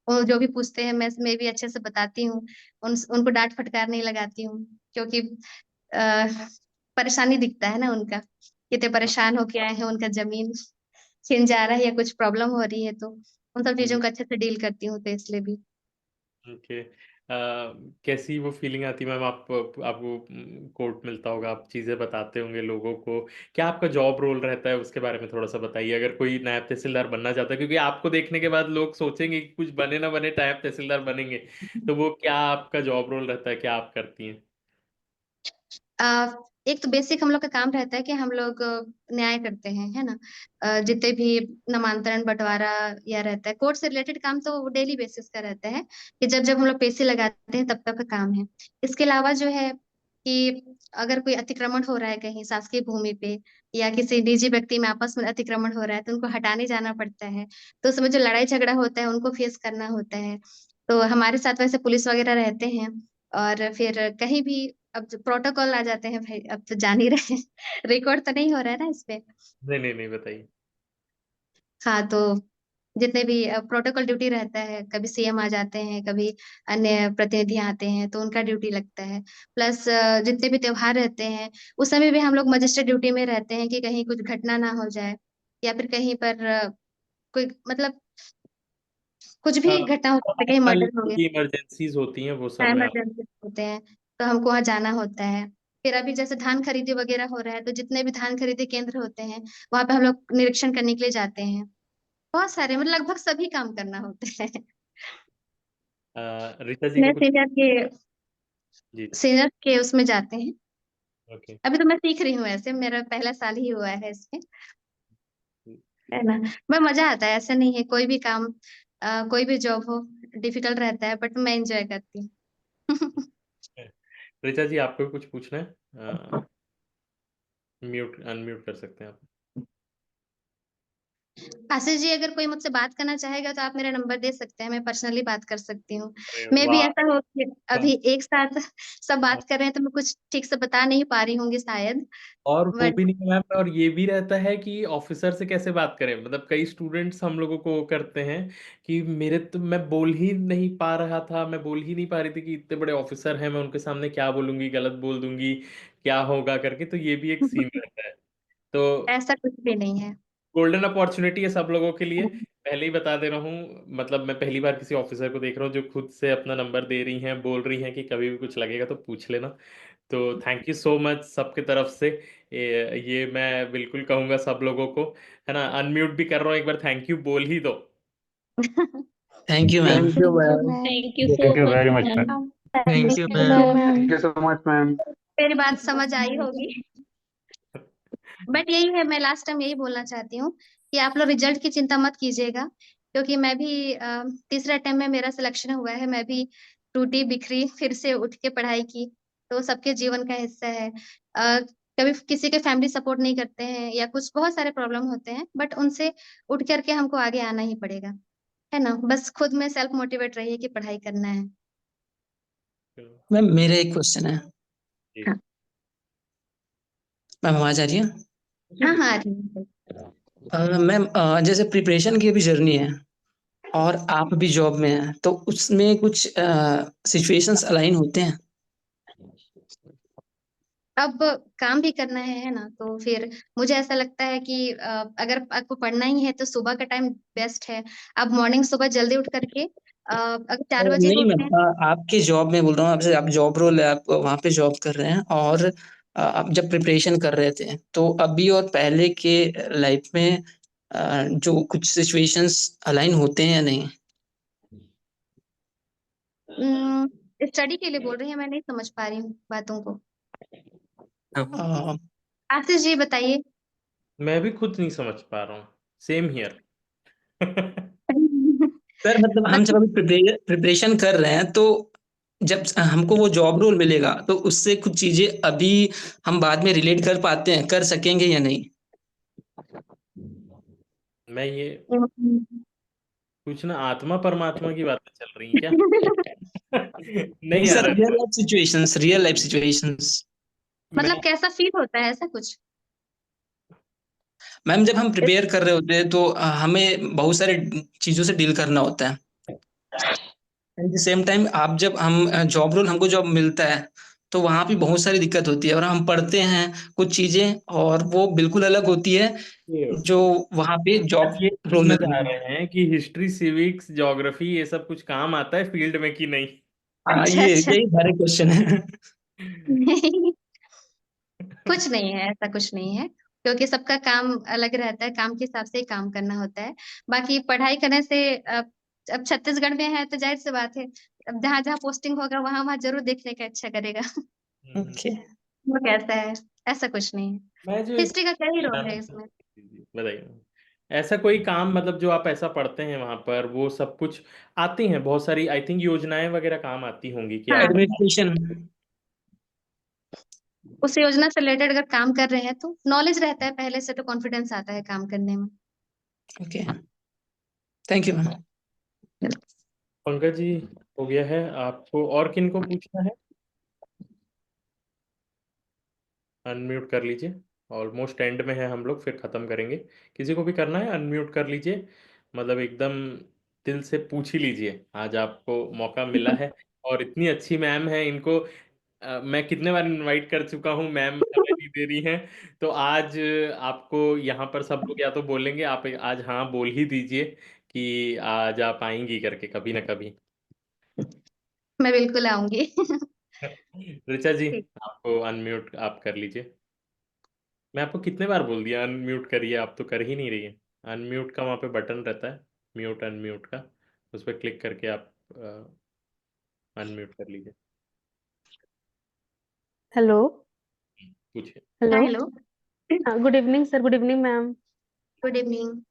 वो जो भी पूछते हैं मैं भी अच्छे से बताती हूँ। उनको डांट फटकार नहीं लगाती हूँ, क्योंकि आ, परेशानी दिखता है ना उनका, कितने परेशान होके आए हैं, उनका जमीन छिन जा रहा है या कुछ प्रॉब्लम हो रही है, तो उन सब चीजों को अच्छे से डील करती हूँ, तो इसलिए भी। ओके। कैसी वो फीलिंग आती है मैम, आपको कोर्ट मिलता होगा, आप चीज़ें बताते होंगे लोगों को, क्या आपका जॉब रोल रहता है उसके बारे में थोड़ा सा बताइए, अगर कोई नायब तहसीलदार बनना चाहता है, क्योंकि आपको देखने के बाद लोग सोचेंगे कि कुछ बने ना बने नायब तहसीलदार बनेंगे, तो वो क्या आपका जॉब रोल रहता है, क्या आप करती हैं। आ, एक तो बेसिक हम लोग का काम रहता है कि हम लोग न्याय करते हैं, है ना। जितने भी नामांतरण बंटवारा या रहता है कोर्ट से रिलेटेड काम तो वो डेली बेसिस का रहता है, कि जब जब हम लोग पेशी लगाते हैं तब तक का काम है। इसके अलावा जो है कि अगर कोई अतिक्रमण हो रहा है कहीं शासकीय भूमि पे, या किसी निजी व्यक्ति में आपस में अतिक्रमण हो रहा है तो उनको हटाने जाना पड़ता है। तो उसमें जो लड़ाई झगड़ा होता है उनको फेस करना होता है। तो हमारे साथ वैसे पुलिस वगैरह रहते हैं। और फिर कहीं भी अब जो प्रोटोकॉल आ जाते हैं भाई, अब तो जान ही रहे हैं। रिकॉर्ड तो नहीं हो रहा है ना इस पे। नहीं नहीं नहीं, बताइए। हाँ, तो जितने भी प्रोटोकॉल ड्यूटी रहता है, कभी सीएम आ जाते हैं, कभी अन्य प्रतिनिधि आते हैं तो उनका ड्यूटी लगता है। प्लस जितने भी त्योहार रहते हैं उस समय भी हम लोग मजिस्ट्रेट ड्यूटी में रहते हैं कि कहीं कुछ घटना ना हो जाए, या फिर कहीं पर कोई मतलब कुछ भी घटना हो सकती है, कहीं नॉर्मल मर्डर हो गया, की इमरजेंसीज होती हैं वो सब में आप। इमरजेंसी होते हैं, तो हमको वहाँ जाना होता है। फिर अभी जैसे धान खरीदी वगैरह हो रहा है तो जितने भी धान खरीदी केंद्र होते हैं वहां पे हम लोग निरीक्षण करने के लिए जाते हैं। बहुत सारे मतलब लगभग सभी काम करना होता है। रीता जी मैं को कुछ। जी। सीनियर के उसमें जाते हैं। ओके। अभी तो मैं सीख रही हूँ, ऐसे मेरा पहला साल ही हुआ है इसमें, है ना। मैं मजा आता है, ऐसा नहीं है कोई भी काम, कोई भी जॉब हो डिफिकल्ट रहता है बट मैं एंजॉय करती हूँ। ऋचा जी आपको भी कुछ पूछना है, म्यूट अनम्यूट कर सकते हैं आप। आशीष जी, अगर कोई मुझसे बात करना चाहेगा तो आप मेरा नंबर दे सकते हैं, मैं पर्सनली बात कर सकती हूँ। अरे मैं भी वाह। ऐसा हो कि अभी एक साथ सब बात कर रहे हैं तो मैं कुछ ठीक से बता नहीं पा रही होंगी शायद, और वो बट भी नहीं मैम, और ये भी रहता है कि ऑफिसर से कैसे बात करें। मतलब कई स्टूडेंट्स हम लोगों को वो करते हैं कि मेरे तो मैं बोल ही नहीं पा रहा था, मैं बोल ही नहीं पा रही थी कि इतने बड़े ऑफिसर हैं, मैं उनके सामने क्या बोलूंगी, गलत बोल दूंगी, क्या होगा करके। तो ये भी एक सीन रहता है। तो ऐसा कुछ भी नहीं है। गोल्डन अपॉर्चुनिटी है सब लोगों के लिए। पहले ही बता दे रहा हूँ, मतलब मैं पहली बार किसी ऑफिसर को देख रहा हूँ जो खुद से अपना नंबर दे रही हैं, बोल रही हैं कि कभी भी कुछ लगेगा तो पूछ लेना। तो थैंक यू सो मच सबके तरफ से। ये मैं बिल्कुल कहूंगा सब लोगों को, है ना। अनम्यूट भी कर रहा हूँ, एक बार थैंक यू बोल ही दो। Thank you ma'am. Thank you ma'am. Thank you thank so you much very much ma'am. Ma'am. Thank you thank you ma'am. Ma'am. Thank you so much ma'am. मेरी बात समझ आई होगी। बट यही है, मैं लास्ट टाइम यही बोलना चाहती हूँ कि आप लोग रिजल्ट की चिंता मत कीजिएगा, क्योंकि मैं भी तीसरा अटेम्प्ट में मेरा सिलेक्शन हुआ है। मैं भी टूटी बिखरी फिर से उठ के पढ़ाई की, तो सबके जीवन का हिस्सा है। कभी किसी के फैमिली सपोर्ट नहीं करते हैं या कुछ बहुत सारे प्रॉब्लम होते हैं, बट उनसे उठ करके हमको आगे आना ही पड़ेगा, है ना। बस खुद में सेल्फ मोटिवेट रहिए कि पढ़ाई करना है। मैम मेरा एक क्वेश्चन है। जी हाँ मैम आवाज आ रही है? जी हाँ जी। हाँ, आ रही है। मैम जैसे प्रिपरेशन की अभी जर्नी है और आप भी जॉब में हैं, तो उसमें कुछ सिचुएशंस अलाइन होते हैं? अब काम भी करना है ना, तो फिर मुझे ऐसा लगता है कि अगर आपको पढ़ना ही है तो सुबह का टाइम बेस्ट है। आप मॉर्निंग सुबह जल्दी उठ करके अगर 4 बजे भी नहीं उठते मैम, हैं। आपके जॉब में बोल रहा हूँ आपसे। आप जॉब रोल है, आप वहाँ पे जॉब कर रहे हैं, और आप जब प्रिपरेशन कर रहे थे तो अभी और पहले के लाइफ में जो कुछ सिचुएशंस अलाइन होते हैं या नहीं? स्टडी के लिए बोल रही हैं, मैं नहीं समझ पा रही हूँ बातों को। अ, आशीष जी बताइए। मैं भी खुद नहीं समझ पा रहा हूँ। Same here. सर मतलब हम जब मतलब अभी प्रिपरेशन कर रहे हैं, तो जब हमको वो जॉब रोल मिलेगा तो उससे कुछ चीजें अभी हम बाद में रिलेट कर पाते हैं, कर सकेंगे या नहीं? मैं ये कुछ ना आत्मा परमात्मा की बातें चल रही हैं क्या? नहीं नहीं आ सर, रहा रियल है। Life situations, real life situations. मैं कैसा फील होता है, ऐसा कुछ। मैम जब हम प्रिपेयर कर रहे होते हैं तो हमें बहुत सारे चीजों से डील करना होता है। एट द सेम टाइम आप जब हम जॉब रोल हमको जॉब मिलता है तो वहां भी बहुत सारी दिक्कत होती है, और हम पढ़ते हैं कुछ चीजें और वो बिल्कुल अलग होती है ये जो वहां पे आप जॉब ये रोल में पूछना चाह मिलेगी। रहे हैं कि हिस्ट्री, सिविक्स, ज्योग्राफी ये सब कुछ काम आता है फील्ड में कि नहीं? हाँ, अच्छा ये अच्छा। यही सारे क्वेश्चन है। नहीं, कुछ नहीं है, ऐसा कुछ नहीं है, क्योंकि सबका काम अलग रहता है, काम के हिसाब से ही काम करना होता है। बाकी पढ़ाई करने से अब छत्तीसगढ़ में है तो जाहिर सी बात है, अब जहाँ जहाँ पोस्टिंग होगा वहां वहां जरूर देखने का इच्छा करेगा। ओके। वो कैसा है, ऐसा कुछ नहीं है। मैं जो एक हिस्ट्री का क्या ही रोल है जी, इसमें। जी, बताइए। ऐसा कोई काम मतलब जो आप ऐसा पढ़ते हैं वहां पर वो सब कुछ आती हैं, बहुत सारी आई थिंक योजनाएं वगैरह काम आती होंगी कि हाँ, आप। एडमिनिस्ट्रेशन। उस योजना से रिलेटेड अगर काम कर रहे हैं तो नॉलेज रहता है पहले से, तो कॉन्फिडेंस आता है काम करने में। Okay, thank you ma'am. Pankaj ji, हो गया है। आपको और किन को पूछना है? अनम्यूट कर लीजिए। ऑलमोस्ट एंड में है हम लोग, फिर खत्म करेंगे। किसी को भी करना है अनम्यूट कर लीजिए। मतलब एकदम दिल से पूछ ही लीजिए, आज आपको मौका मिला है। और इतनी अच्छी मैम है, इनको मैं कितने बार इनवाइट कर चुका हूँ, मैम समय नहीं दे रही हैं। तो आज आपको यहाँ पर सब लोग या तो बोलेंगे, आप आज हाँ बोल ही दीजिए कि आज आप आएंगी करके कभी ना कभी। मैं बिल्कुल आऊंगी। ऋचा जी, ठीक। आपको अनम्यूट आप कर लीजिए। मैं आपको कितने बार बोल दिया अनम्यूट करिए, आप तो कर ही नहीं रही है। अनम्यूट का वहाँ पे बटन रहता है, म्यूट अनम्यूट का, उस पर क्लिक करके आप अनम्यूट कर लीजिए। हेलो। पूछिए। हेलो। हाँ hello. Good evening sir, good evening ma'am. Good evening.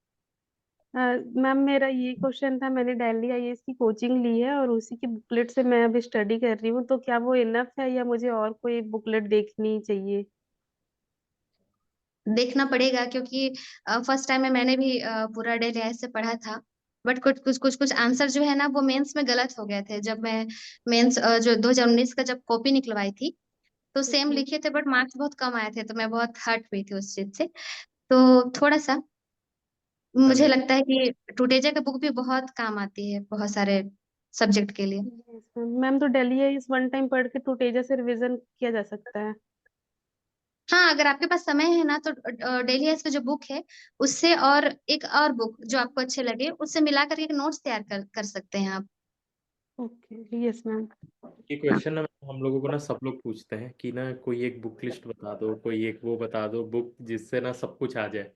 Ma'am मेरा ये क्वेश्चन था, मैंने दिल्ली आईएएस की कोचिंग ली है और उसी की बुकलेट से मैं अभी स्टडी कर रही हूँ, तो क्या वो इनफ है या मुझे और कोई बुकलेट देखनी चाहिए? देखना पड़ेगा, क्योंकि फर्स्ट टाइम में मैंने भी पूरा डेली ऐसे पढ़ा था। बट कुछ आंसर जो है ना वो मेंस में गलत हो गए थे। जब मैं मेंस जो 2019 का जब कॉपी निकलवाई थी तो सेम लिखे थे, बट मार्क्स बहुत कम आए थे, तो मैं बहुत हर्ट हुई थी उस चीज से। तो थोड़ा सा मुझे चलिए, लगता है कि टूटेजा की बुक भी बहुत काम आती है बहुत सारे सब्जेक्ट के लिए। मैम तो डेली है इस वन टाइम पढ़ के तो तेजा से रिवीजन किया जा सकता है। हाँ, अगर आपके पास समय है ना तो डेली एस का जो बुक है उससे और एक और बुक जो आपको अच्छे लगे उससे मिला करके एक नोट्स तैयार कर सकते हैं आप। Okay, yes ma'am. ये क्वेश्चन ना हम लोगों को ना सब लोग पूछते हैं कि ना कोई एक बुक लिस्ट बता दो, कोई एक वो बता दो बुक जिससे ना सब कुछ आ जाए।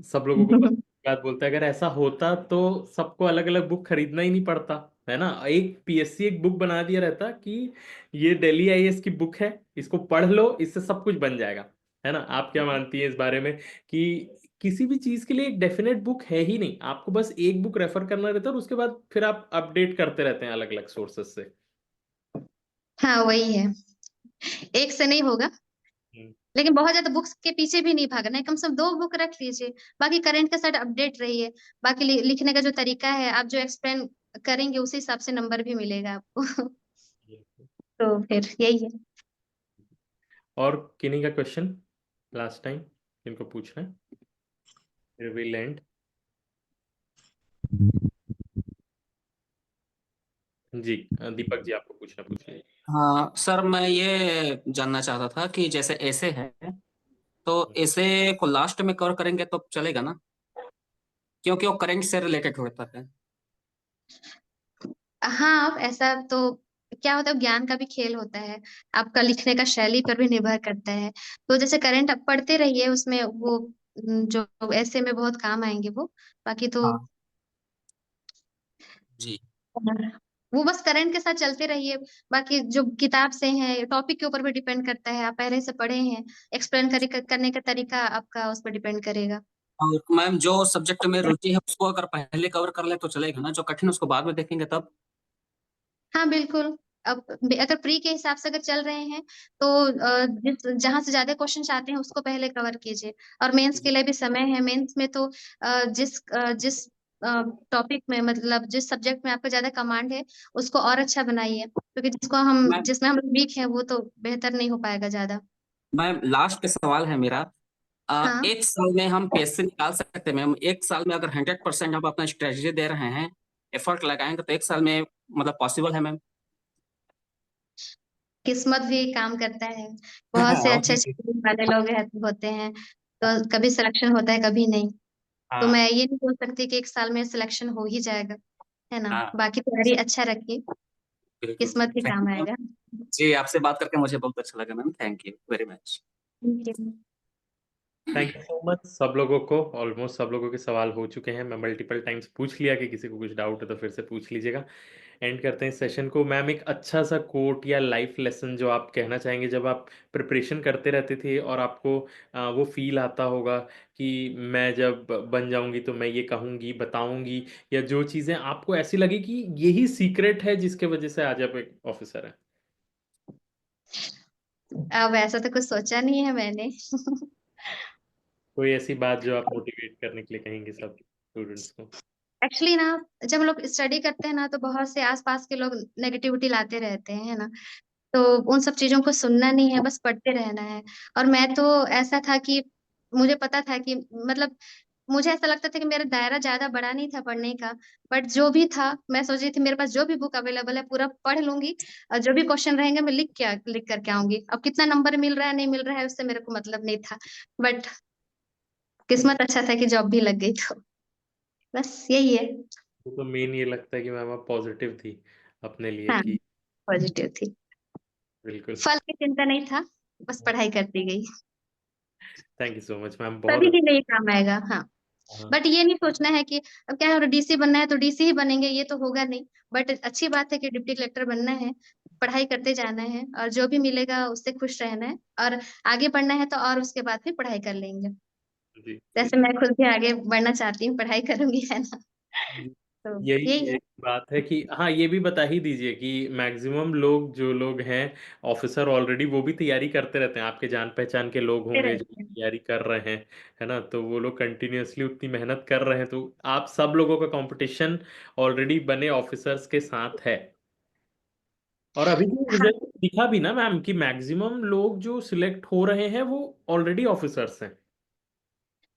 सब लोगों को बात बोलता है, अगर ऐसा होता तो सबको अलग अलग बुक खरीदना ही नहीं पड़ता, है ना। एक पीएससी एक बुक बना दिया रहता कि ये दिल्ली आईएएस की बुक है, इसको पढ़ लो, इससे सब कुछ बन जाएगा, है ना। आप क्या मानती हैं इस बारे में कि किसी भी चीज के लिए एक डेफिनेट बुक है ही नहीं, आपको बस एक बुक रेफर करना रहता है और उसके बाद फिर आप अपडेट करते रहते हैं अलग अलग सोर्सेस से। हाँ वही है, एक से नहीं होगा। हम्म। लेकिन बहुत ज्यादा बुक्स के पीछे भी नहीं भागना है, कम से कम 2 बुक रख लीजिए। बाकी करंट के साथ अपडेट रहिए। बाकी लिखने का जो तरीका है आप जो एक्सप्लेन करेंगे उसी हिसाब से नंबर भी मिलेगा आपको। तो फिर यही है। और किन्हीं का क्वेश्चन लास्ट टाइम इनको पूछना है, फिर विल एंड। जी दीपक जी आपको पूछना, पूछिए। हाँ सर, मैं ये जानना चाहता था कि जैसे ऐसे है तो ऐसे को लास्ट में कवर करेंगे तो चलेगा ना, क्योंकि वो करंट से रिलेटेड होता है। हाँ ऐसा तो क्या होता है, ज्ञान का भी खेल होता है। आपका लिखने का शैली पर भी निर्भर करता है। तो जैसे करंट आप पढ़ते रहिए, उसमें वो जो ऐसे में बहुत काम आएंगे वो। बाकी तो हाँ जी। वो बस करंट के साथ चलते रहिए। बाकी जो किताब से है टॉपिक के ऊपर भी डिपेंड करता है, आप पहले से पढ़े हैं, एक्सप्लेन करने का तरीका आपका उस पर डिपेंड करेगा। और मैम जो सब्जेक्ट में रुचि है उसको अगर पहले कवर कर ले तो चलेगा ना, जो कठिन उसको बाद में देखेंगे तब। हाँ बिल्कुल। अब अगर प्री के हिसाब से अगर चल रहे हैं तो जिस जहां से ज्यादा क्वेश्चन आते हैं उसको पहले कवर कीजिए। और मेंस के लिए भी समय है। मेंस में तो जिस टॉपिक में, मतलब जिस सब्जेक्ट में आपका ज्यादा कमांड है उसको और अच्छा बनाइए, क्योंकि मैम जिसमें हम वीक हैं वो तो बेहतर नहीं हो पाएगा ज्यादा। मैम लास्ट सवाल है मेरा। हाँ एक साल में हम पीएससी निकाल सकते हैं मैम? एक साल में अगर 100% हम अपना स्ट्रेटजी दे रहे हैं, एफर्ट लगाएंगे तो एक साल में मतलब पॉसिबल है मैम? किस्मत भी काम करता है। बहुत से अच्छे अच्छे वाले लोग होते हैं, तो कभी सिलेक्शन होता है कभी नहीं। तो हाँ मैं ये नहीं बोल सकती कि एक साल में सिलेक्शन हो ही जाएगा, है ना। हाँ, बाकी तैयारी अच्छा रखिए, बिल्कुल। किस्मत भी थैंक काम यू। आएगा। जी, आपसे बात करके मुझे बहुत अच्छा लगा ma'am, thank you very much. Thank you। Thank you so much. सब लोगों को, ऑलमोस्ट सब लोगों के सवाल हो चुके हैं। मैं मल्टीपल टाइम्स पूछ लिया कि किसी को कुछ डाउट है तो फिर से पूछ लीजिएगा। एंड करते हैं इस सेशन को। मैम एक अच्छा सा कोट या लाइफ लेसन जो आप कहना चाहेंगे जब आप प्रिपरेशन करते रहते थे और आपको वो फील आता होगा कि मैं जब बन जाऊंगी तो मैं ये कहूंगी, बताऊंगी, या जो चीज़ें आपको ऐसी लगी कि यही सीक्रेट है जिसके वजह से आज आप एक ऑफिसर हैं। अब ऐसा तो कुछ सोचा नहीं है मैंने। कोई ऐसी बात जो आप मोटिवेट करने के लिए कहेंगे सब स्टूडेंट्स को। एक्चुअली ना, जब हम लोग स्टडी करते हैं ना तो बहुत से आसपास के लोग नेगेटिविटी लाते रहते हैं, है ना। तो उन सब चीजों को सुनना नहीं है, बस पढ़ते रहना है। और मैं तो ऐसा था कि मुझे पता था कि मतलब मुझे ऐसा लगता था कि मेरा दायरा ज्यादा बड़ा नहीं था पढ़ने का। बट जो भी था मैं सोच रही थी मेरे पास जो भी बुक अवेलेबल है पूरा पढ़ लूंगी, और जो भी क्वेश्चन रहेंगे मैं लिख करके आऊंगी। अब कितना नंबर मिल रहा है नहीं मिल रहा है उससे मेरे को मतलब नहीं था। बट किस्मत अच्छा था कि जॉब भी लग गई, तो बस यही है। तो मेन ये लगता है कि मैम आप पॉजिटिव थी अपने लिए हाँ कि पॉजिटिव थी। बिल्कुल। फल की चिंता नहीं था, बस पढ़ाई करती गई। Thank you so much ma'am, सभी बहुत के लिए काम आएगा, हाँ। हाँ बट ये नहीं सोचना है कि अब क्या है डीसी बनना है तो डीसी ही बनेंगे, ये तो होगा नहीं। बट अच्छी बात है कि डिप्टी कलेक्टर बनना है, पढ़ाई करते जाना है और जो भी मिलेगा उससे खुश रहना है। और आगे बढ़ना है तो और उसके बाद भी पढ़ाई कर लेंगे। जी जी। जैसे मैं खुद भी आगे बढ़ना चाहती हूँ, पढ़ाई करूंगी, है ना। तो यही यही है। एक बात है कि हाँ, ये भी बता ही दीजिए कि मैक्सिमम लोग जो लोग हैं ऑफिसर ऑलरेडी, वो भी तैयारी करते रहते हैं। आपके जान पहचान के लोग होंगे जो रहते हैं। तैयारी कर रहे हैं, है ना? तो वो लोग कंटिन्यूअसली उतनी मेहनत कर रहे हैं, तो आप सब लोगों का कंपटीशन ऑलरेडी बने ऑफिसर्स के साथ है। और अभी तो हाँ रिजल्ट दिखा भी ना मैम कि मैक्सिमम लोग जो सिलेक्ट हो रहे हैं वो ऑलरेडी ऑफिसर्स हैं।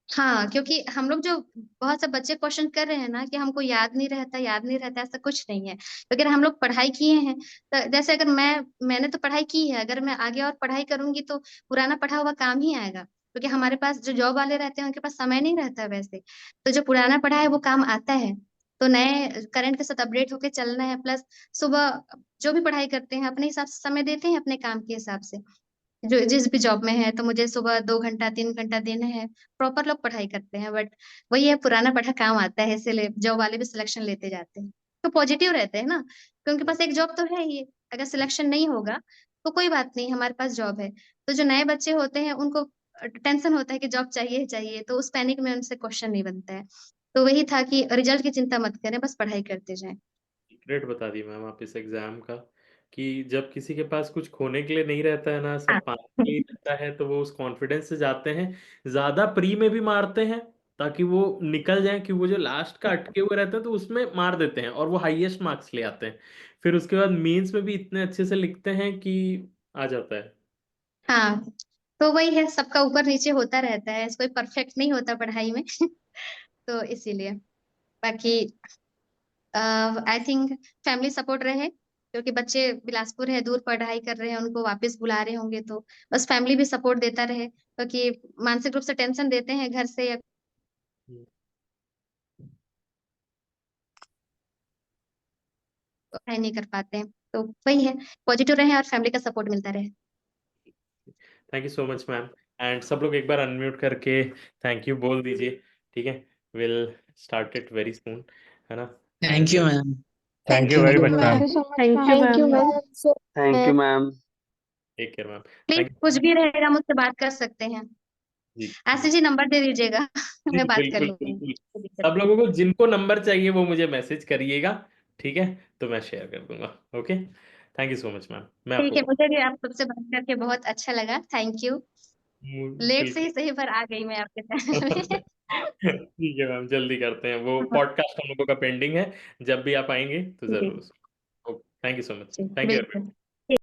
हाँ, क्योंकि हम लोग जो बहुत से बच्चे क्वेश्चन कर रहे हैं ना कि हमको याद नहीं रहता, याद नहीं रहता, ऐसा कुछ नहीं है। अगर हम लोग पढ़ाई किए हैं, तो जैसे अगर मैंने तो पढ़ाई की है, अगर मैं आगे और पढ़ाई करूंगी तो पुराना पढ़ा हुआ काम ही आएगा। क्योंकि हमारे पास जो जॉब वाले रहते हैं उनके पास समय नहीं रहता है वैसे। तो जो पुराना पढ़ा है वो काम आता है। तो नए करंट के साथ अपडेट होके चलना है। प्लस सुबह जो भी पढ़ाई करते हैं अपने हिसाब से समय देते हैं अपने काम के हिसाब से। जो जिस भी जॉब में है तो मुझे सुबह 2 घंटा 3 घंटा देना है। प्रॉपर लोग पढ़ाई करते हैं, बट वही है, पुराना पढ़ा काम आता है, इसीलिए जॉब वाले भी सिलेक्शन लेते जाते हैं। तो पॉजिटिव रहते हैं ना, क्योंकि पास एक जॉब तो है ही। अगर सिलेक्शन नहीं होगा तो कोई बात नहीं, हमारे पास जॉब है। तो जो नए बच्चे होते हैं उनको टेंशन होता है कि जॉब चाहिए ही चाहिए, तो उस पैनिक में उनसे क्वेश्चन नहीं बनता है। तो वही था कि रिजल्ट की चिंता मत करें, बस पढ़ाई करते जाएं। सीक्रेट बता दी मैम आप इस एग्जाम का, कि जब किसी के पास कुछ खोने के लिए नहीं रहता है ना, हाँ सब पाने के लिए रहता है, तो वो उस कॉन्फिडेंस से जाते हैं। ज्यादा प्री में भी मारते हैं ताकि वो निकल जाए, कि वो जो लास्ट का अटके हुए रहते हैं तो उसमें मार देते हैं और वो हाईएस्ट मार्क्स ले आते हैं। फिर उसके बाद मेंस में भी इतने अच्छे से लिखते हैं कि आ जाता है। हाँ, तो वही है, सबका ऊपर नीचे होता रहता है, कोई परफेक्ट नहीं होता पढ़ाई में। तो इसीलिए बाकी आई थिंक फैमिली सपोर्ट रहे, क्योंकि बच्चे बिलासपुर है, दूर पढ़ाई कर रहे हैं, उनको वापस बुला रहे होंगे, तो बस फैमिली भी सपोर्ट देता रहे, क्योंकि मानसिक रूप से टेंशन देते हैं घर से, या पढ़ाई नहीं कर पाते हैं। तो वही है, पॉजिटिव रहे और फैमिली का सपोर्ट मिलता रहे। Thank you so much ma'am. And सब लोग एक बार अनम्यूट करके थैंक यू बोल दीजिए। ठीक है, will start it very soon, है ना? Thank you and ma'am. Thank you thank very you much ma'am. Ma'am. Thank you so much thank you ma'am. Thank you ma'am. Ma'am. Thank you ma'am. Take care ma'am. Please thank कुछ भी रहेगा मुझसे बात कर सकते हैं। जी Ashish ji number दे दीजिएगा। जी मैं बात कर बिल्कुल लूंगी, बिल्कुल। कोई दिक्कत सब नहीं। लोगों को जिनको नंबर चाहिए वो मुझे मैसेज करिएगा, ठीक है? तो मैं शेयर कर दूंगा। Okay, thank you so much ma'am. मैं ठीक आपको है, मुझे भी आप सबसे बात करके बहुत अच्छा लगा, थैंक यू। लेट से बिल्कुल। ही सही पर आ गई मैं आपके चैनल में। ठीक है मैम, जल्दी करते हैं। वो हाँ, पॉडकास्ट हम लोगों का पेंडिंग है, जब भी आप आएंगे तो जी जरूर। थैंक यू सो मच, जी थैंक यू। बिल्कुल।